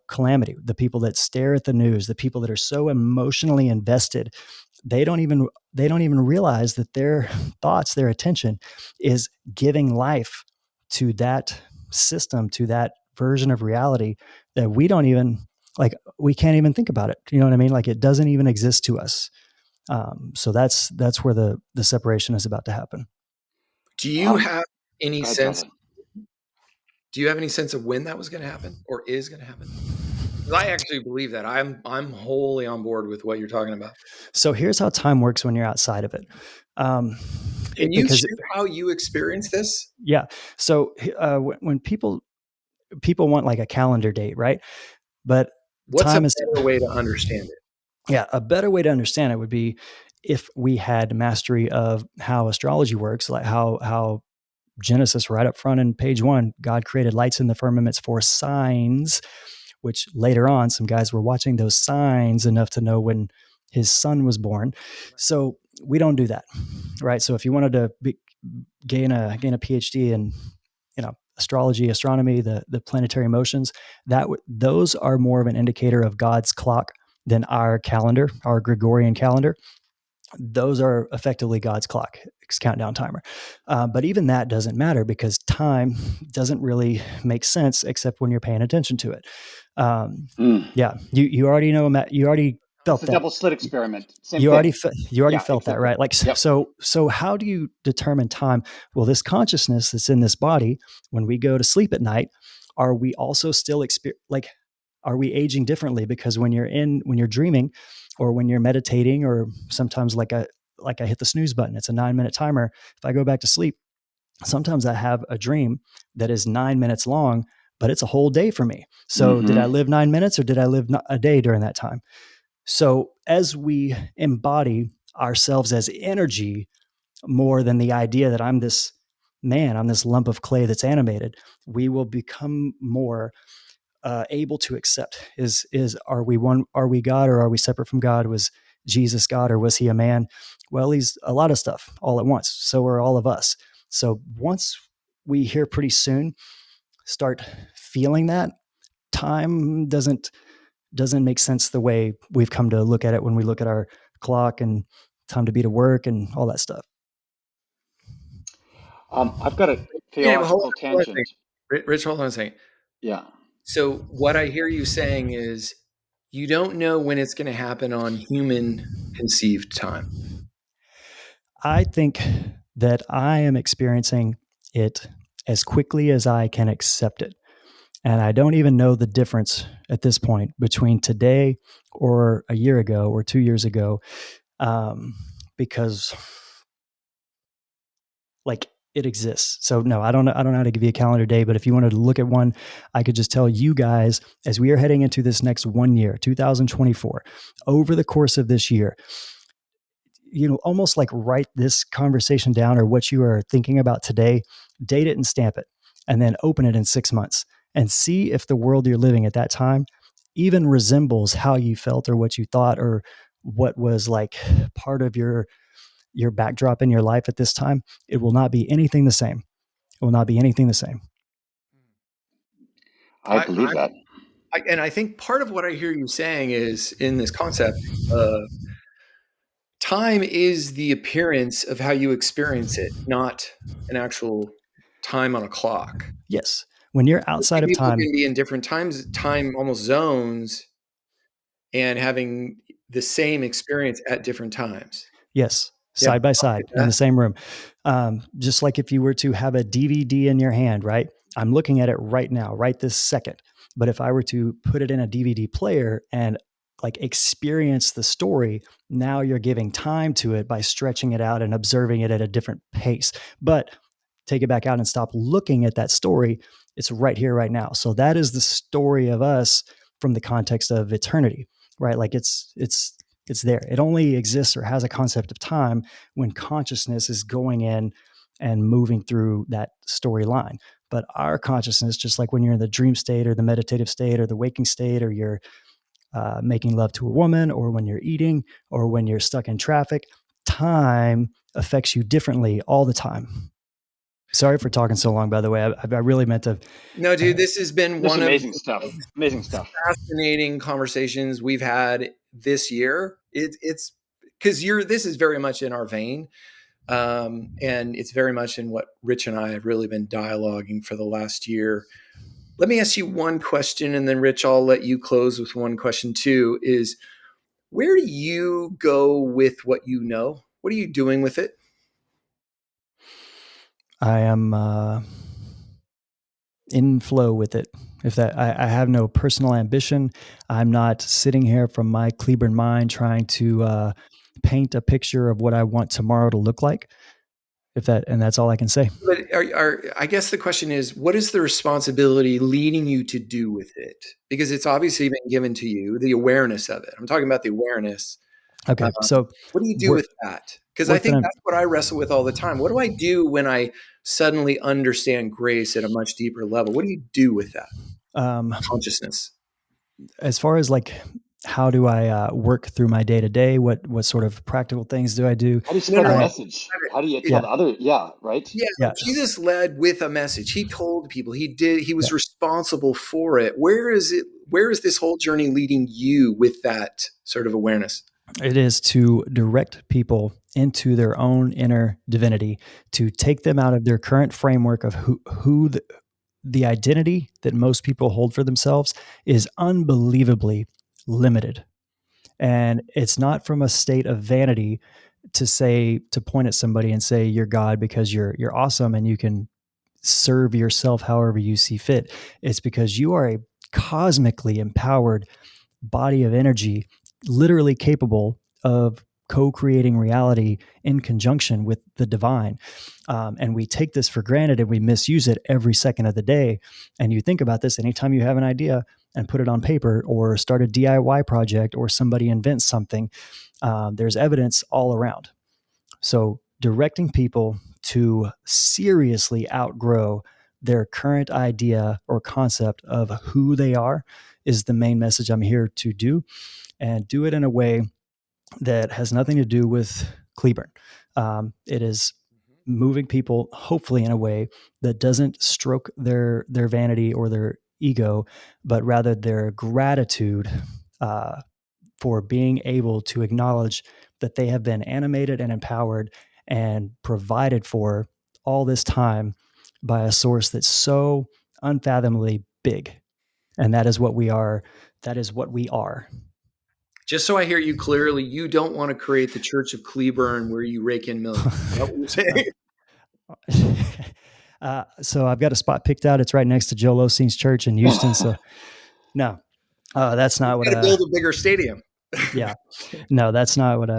Speaker 4: calamity. The people that stare at the news, the people that are so emotionally invested, they don't even realize that their thoughts, their attention is giving life to that system, to that version of reality that we don't even we can't even think about it. You know what I mean? Like, it doesn't even exist to us. So that's where the separation is about to happen.
Speaker 1: Do you have any sense? Do you have any sense of when that was going to happen or is going to happen? Because I actually believe that. I'm wholly on board with what you're talking about.
Speaker 4: So here's how time works when you're outside of it.
Speaker 1: Can you share how you experience this?
Speaker 4: Yeah. So when people want like a calendar date, right? But
Speaker 1: what's a better way to understand it?
Speaker 4: Yeah, a better way to understand it would be if we had mastery of how astrology works, like how Genesis, right up front in page 1, God created lights in the firmaments for signs, which later on some guys were watching those signs enough to know when his son was born. So we don't do that, right? So if you wanted to gain a PhD in astrology, astronomy, the planetary motions, those are more of an indicator of God's clock than our calendar, our Gregorian calendar. those are effectively God's clock, countdown timer. But even that doesn't matter because time doesn't really make sense except when you're paying attention to it. Yeah, you already know, Matt. You already
Speaker 3: It's
Speaker 4: felt
Speaker 3: a
Speaker 4: that.
Speaker 3: double slit experiment. Same
Speaker 4: You already
Speaker 3: thing.
Speaker 4: felt that,
Speaker 3: Exactly.
Speaker 4: right? Like,
Speaker 3: Yep.
Speaker 4: so how do you determine time? Well, this consciousness that's in this body, when we go to sleep at night, are we also still are we aging differently? Because when you're dreaming, or when you're meditating, or sometimes like I hit the snooze button, it's a 9-minute timer. If I go back to sleep, sometimes I have a dream that is 9 minutes long, but it's a whole day for me. So did I live 9 minutes or did I live a day during that time? So as we embody ourselves as energy more than the idea that I'm this lump of clay that's animated, we will become more able to accept are we one? Are we God or are we separate from God? Was Jesus God or was he a man? Well, he's a lot of stuff all at once. So are all of us. So once we here pretty soon start feeling that, time doesn't make sense the way we've come to look at it when we look at our clock and time to be to work and all that stuff.
Speaker 3: I've got a
Speaker 1: Hold on,
Speaker 3: theological
Speaker 1: hold on a second.
Speaker 3: tangent.
Speaker 1: Rich, hold on a second.
Speaker 3: Yeah.
Speaker 1: So what I hear you saying is you don't know when it's going to happen on human conceived time.
Speaker 4: I think that I am experiencing it as quickly as I can accept it. And I don't even know the difference at this point between today or a year ago or 2 years ago, because like it exists. So no, I don't know how to give you a calendar day, but if you wanted to look at one, I could just tell you guys as we are heading into this next 1 year, 2024, over the course of this year, almost like write this conversation down or what you are thinking about today, date it and stamp it, and then open it in 6 months and see if the world you're living at that time even resembles how you felt or what you thought or what was like part of your backdrop in your life at this time. It will not be anything the same. It will not be anything the same.
Speaker 3: I believe that.
Speaker 1: And I think part of what I hear you saying is in this concept, time is the appearance of how you experience it, not an actual time on a clock.
Speaker 4: Yes. When you're outside of
Speaker 1: People
Speaker 4: time,
Speaker 1: can be in different time almost zones and having the same experience at different times.
Speaker 4: yes,
Speaker 1: Yeah,
Speaker 4: side by side in the same room. Just like if you were to have a DVD in your hand, right? I'm looking at it right now, right this second. But if I were to put it in a DVD player and like experience the story, now you're giving time to it by stretching it out and observing it at a different pace. But take it back out and stop looking at that story. It's right here, right now. So that is the story of us from the context of eternity, right? Like it's there. It only exists or has a concept of time when consciousness is going in and moving through that storyline. But our consciousness, just like when you're in the dream state or the meditative state or the waking state, or you're making love to a woman, or when you're eating, or when you're stuck in traffic, time affects you differently all the time. Sorry for talking so long, by the way. I really meant to.
Speaker 1: No, dude, this has been one of
Speaker 3: amazing stuff. Amazing stuff.
Speaker 1: Fascinating conversations we've had this year. It's because this is very much in our vein. And it's very much in what Rich and I have really been dialoguing for the last year. Let me ask you one question, and then Rich, I'll let you close with one question too, is where do you go with what you know? What are you doing with it?
Speaker 4: I am in flow with it. If that, I have no personal ambition. I'm not sitting here from my Cleburn mind trying to paint a picture of what I want tomorrow to look like. And that's all I can say.
Speaker 1: But I guess the question is, what is the responsibility leading you to do with it? Because it's obviously been given to you, the awareness of it. I'm talking about the awareness.
Speaker 4: Okay, so
Speaker 1: what do you do with that? Because I think that's what I wrestle with all the time. What do I do when I suddenly understand grace at a much deeper level? What do you do with that consciousness?
Speaker 4: As far as like, how do I work through my day to day? What sort of practical things do I do?
Speaker 3: How do you spread the message? How do you tell the other? Yeah, right.
Speaker 1: Yeah, Jesus led with a message. He told people. He was responsible for it. Where is it? Where is this whole journey leading you with that sort of awareness?
Speaker 4: It is to direct people into their own inner divinity, to take them out of their current framework of who the identity that most people hold for themselves is unbelievably limited. And it's not from a state of vanity to point at somebody and say you're God because you're awesome and you can serve yourself however you see fit. It's because you are a cosmically empowered body of energy, literally capable of co-creating reality in conjunction with the divine. And we take this for granted and we misuse it every second of the day. And you think about this anytime you have an idea and put it on paper or start a DIY project or somebody invents something, there's evidence all around. So directing people to seriously outgrow their current idea or concept of who they are is the main message I'm here to do, and do it in a way that has nothing to do with Cleburn. It is moving people, hopefully, in a way that doesn't stroke their vanity or their ego, but rather their gratitude for being able to acknowledge that they have been animated and empowered and provided for all this time by a source that's so unfathomably big. And that is what we are. That is what we are.
Speaker 1: Just so I hear you clearly, you don't want to create the Church of Cleburn where you rake in millions. Is that what you're saying?
Speaker 4: So I've got a spot picked out. It's right next to Joel Osteen's church in Houston. So no, that's not
Speaker 1: You
Speaker 4: what.
Speaker 1: got to build a bigger stadium.
Speaker 4: Yeah, no, that's not what.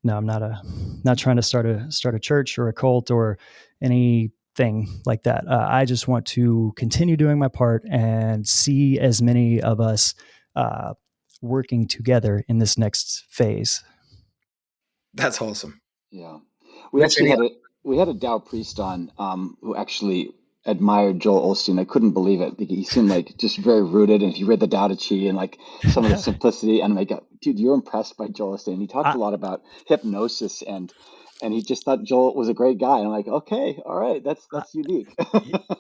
Speaker 4: No, I'm not trying to start a church or a cult or anything like that. I just want to continue doing my part and see as many of us working together in this next phase.
Speaker 1: That's awesome.
Speaker 3: Yeah, we actually had a Tao priest on who actually admired Joel Osteen. I couldn't believe it. He seemed like just very rooted, and if you read the Tao Te Ching and like some of the simplicity, and I'm like, dude, you're impressed by Joel Osteen. He talked a lot about hypnosis, and he just thought Joel was a great guy. And I'm like, okay, all right, that's unique.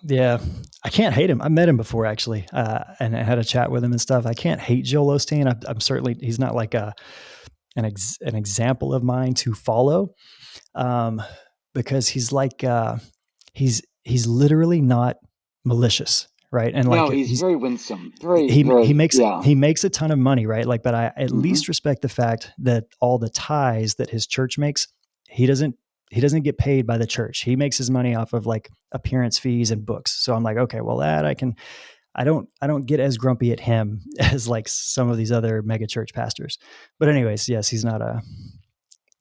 Speaker 4: Yeah, I can't hate him. I met him before actually, and I had a chat with him and stuff. I can't hate Joel Osteen. I'm certainly he's not like an example of mine to follow, because he's like he's literally not malicious, right? And
Speaker 3: No,
Speaker 4: like
Speaker 3: he's very winsome. Very,
Speaker 4: he
Speaker 3: very,
Speaker 4: makes
Speaker 3: yeah.
Speaker 4: he makes a ton of money, right? Like, but I at least respect the fact that all the ties that his church makes, he doesn't get paid by the church. He makes his money off of like appearance fees and books. So I'm like, okay, well that I don't get as grumpy at him as like some of these other mega church pastors. But anyways, yes, he's not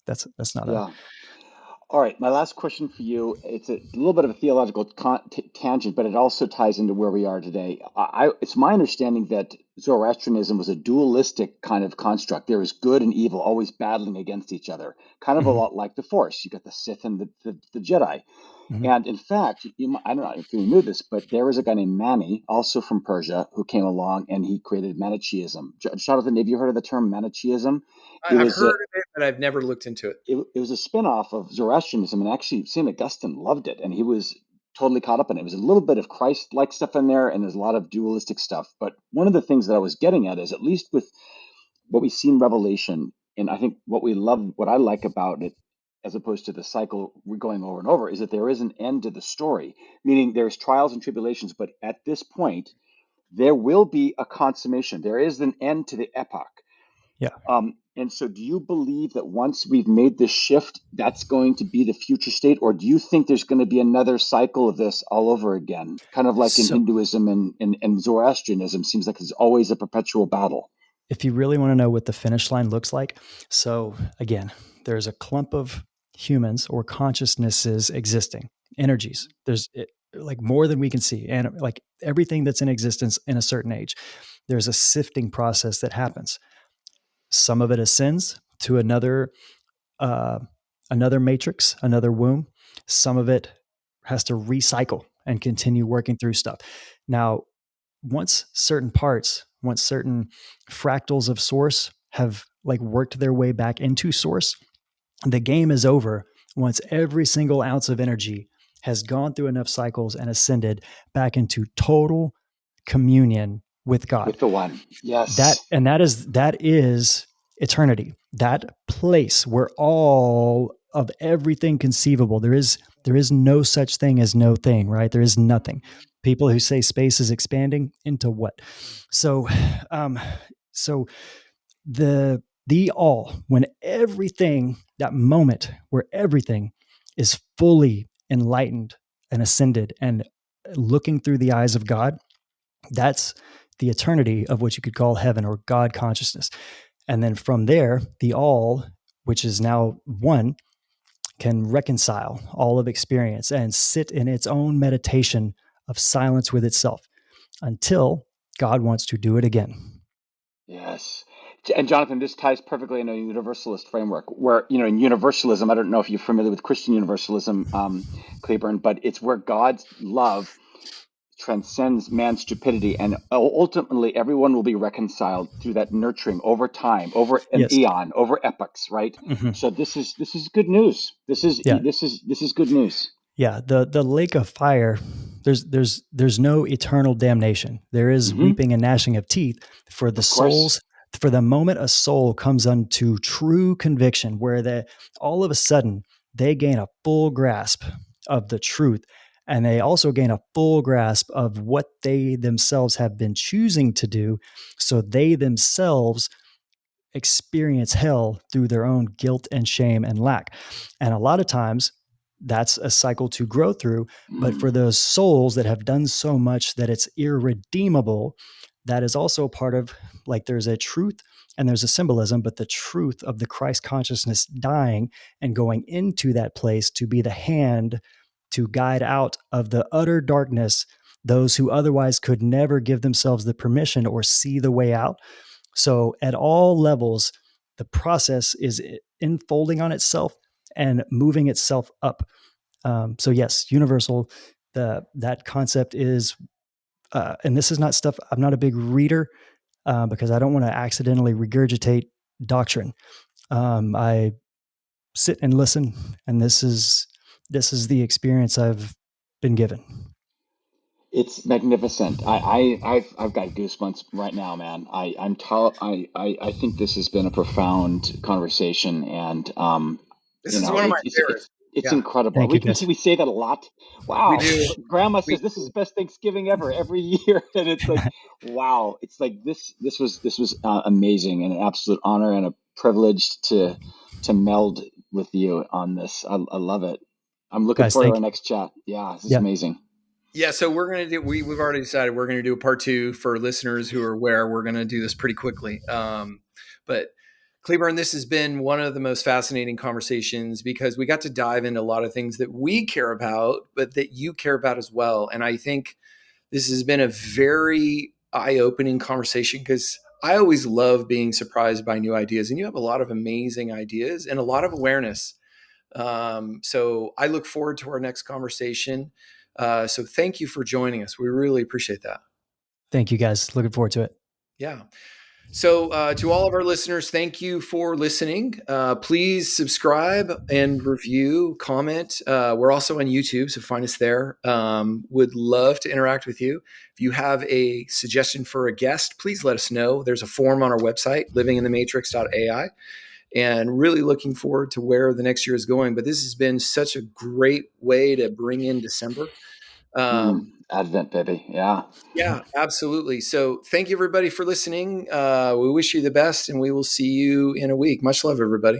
Speaker 4: that's not
Speaker 3: Yeah. All right, my last question for you. It's a little bit of a theological tangent, but it also ties into where we are today. It's my understanding that Zoroastrianism was a dualistic kind of construct. There was good and evil always battling against each other, kind of a lot like the Force. You got the Sith and the Jedi. And in fact, I don't know if you knew this, but there was a guy named Mani, also from Persia, who came along and he created Manichaeism. Jonathan, have you heard of the term Manichaeism?
Speaker 1: I've heard of it, but I've never looked into it.
Speaker 3: It was a spin-off of Zoroastrianism, and actually St. Augustine loved it, and he was totally caught up in it. It was a little bit of Christ-like stuff in there, and there's a lot of dualistic stuff. But one of the things that I was getting at is, at least with what we see in Revelation, and I think what I like about it, as opposed to the cycle we're going over and over, is that there is an end to the story, meaning there's trials and tribulations, but at this point, there will be a consummation. There is an end to the epoch.
Speaker 4: Yeah.
Speaker 3: And so do you believe that once we've made this shift, that's going to be the future state? Or do you think there's going to be another cycle of this all over again? Kind of like in Hinduism and Zoroastrianism, seems like there's always a perpetual battle.
Speaker 4: If you really want to know what the finish line looks like, so again, there's a clump of humans or consciousnesses existing, energies. There's like more than we can see, and like everything that's in existence in a certain age, there's a sifting process that happens. Some of it ascends to another matrix, another womb. Some of it has to recycle and continue working through stuff. Now, once certain fractals of source have like worked their way back into source, the game is over once every single ounce of energy has gone through enough cycles and ascended back into total communion with God.
Speaker 3: With the one. Yes.
Speaker 4: That is eternity, that place where all of everything conceivable, there is no such thing as no thing, right? There is nothing. People who say space is expanding into what? So, um, so the all, when everything, that moment where everything is fully enlightened and ascended and looking through the eyes of God, that's the eternity of what you could call heaven or God consciousness. And then from there, the all, which is now one, can reconcile all of experience and sit in its own meditation of silence with itself until God wants to do it again.
Speaker 3: Yes. And Jonathan, this ties perfectly in a universalist framework where, in universalism, I don't know if you're familiar with Christian universalism, Cleburn, but it's where God's love transcends man's stupidity, and ultimately everyone will be reconciled through that nurturing over time, over an
Speaker 4: Yes.
Speaker 3: eon, over epochs, right?
Speaker 4: Mm-hmm.
Speaker 3: So this is good news. This is good news.
Speaker 4: Yeah, the lake of fire, there's no eternal damnation. There is weeping and gnashing of teeth for the
Speaker 3: Of course.
Speaker 4: souls, for the moment a soul comes unto true conviction, where all of a sudden they gain a full grasp of the truth, and they also gain a full grasp of what they themselves have been choosing to do, so they themselves experience hell through their own guilt and shame and lack. And a lot of times that's a cycle to grow through. But for those souls that have done so much that it's irredeemable, that is also part of, like, there's a truth and there's a symbolism, but the truth of the Christ consciousness dying and going into that place to be the hand to guide out of the utter darkness those who otherwise could never give themselves the permission or see the way out. So at all levels, the process is unfolding on itself and moving itself up. So yes, universal. That concept is, and this is not stuff. I'm not a big reader because I don't want to accidentally regurgitate doctrine. I sit and listen, and this is the experience I've been given.
Speaker 3: It's magnificent. I've got goosebumps right now, man. I think this has been a profound conversation, and
Speaker 1: This is one of my favorites.
Speaker 3: it's
Speaker 1: Yeah.
Speaker 3: incredible.
Speaker 4: Thank you, guys.
Speaker 3: We say that a lot. Wow.
Speaker 1: We do.
Speaker 3: Grandma says this is the best Thanksgiving ever every year, and it's like, wow. It's like this was amazing, and an absolute honor and a privilege to meld with you on this. I love it. I'm looking
Speaker 4: Guys,
Speaker 3: forward to
Speaker 4: thank
Speaker 3: our
Speaker 4: you.
Speaker 3: next chat. Yeah, this is
Speaker 4: Yeah.
Speaker 3: amazing.
Speaker 1: Yeah, so we're gonna do. We've already decided we're gonna do a part 2 for listeners who are aware. We're gonna do this pretty quickly. But Cleburn, this has been one of the most fascinating conversations because we got to dive into a lot of things that we care about, but that you care about as well. And I think this has been a very eye-opening conversation because I always love being surprised by new ideas, and you have a lot of amazing ideas and a lot of awareness. So I look forward to our next conversation. So thank you for joining us. We really appreciate that.
Speaker 4: Thank you, guys. Looking forward to it.
Speaker 1: Yeah. So to all of our listeners, thank you for listening. Please subscribe and review, comment. We're also on YouTube, so find us there. Would love to interact with you. If you have a suggestion for a guest, please let us know. There's a form on our website, livinginthematrix.ai. And really looking forward to where the next year is going. But this has been such a great way to bring in December.
Speaker 3: Advent, baby. Yeah.
Speaker 1: Yeah, absolutely. So thank you, everybody, for listening. We wish you the best, and we will see you in a week. Much love, everybody.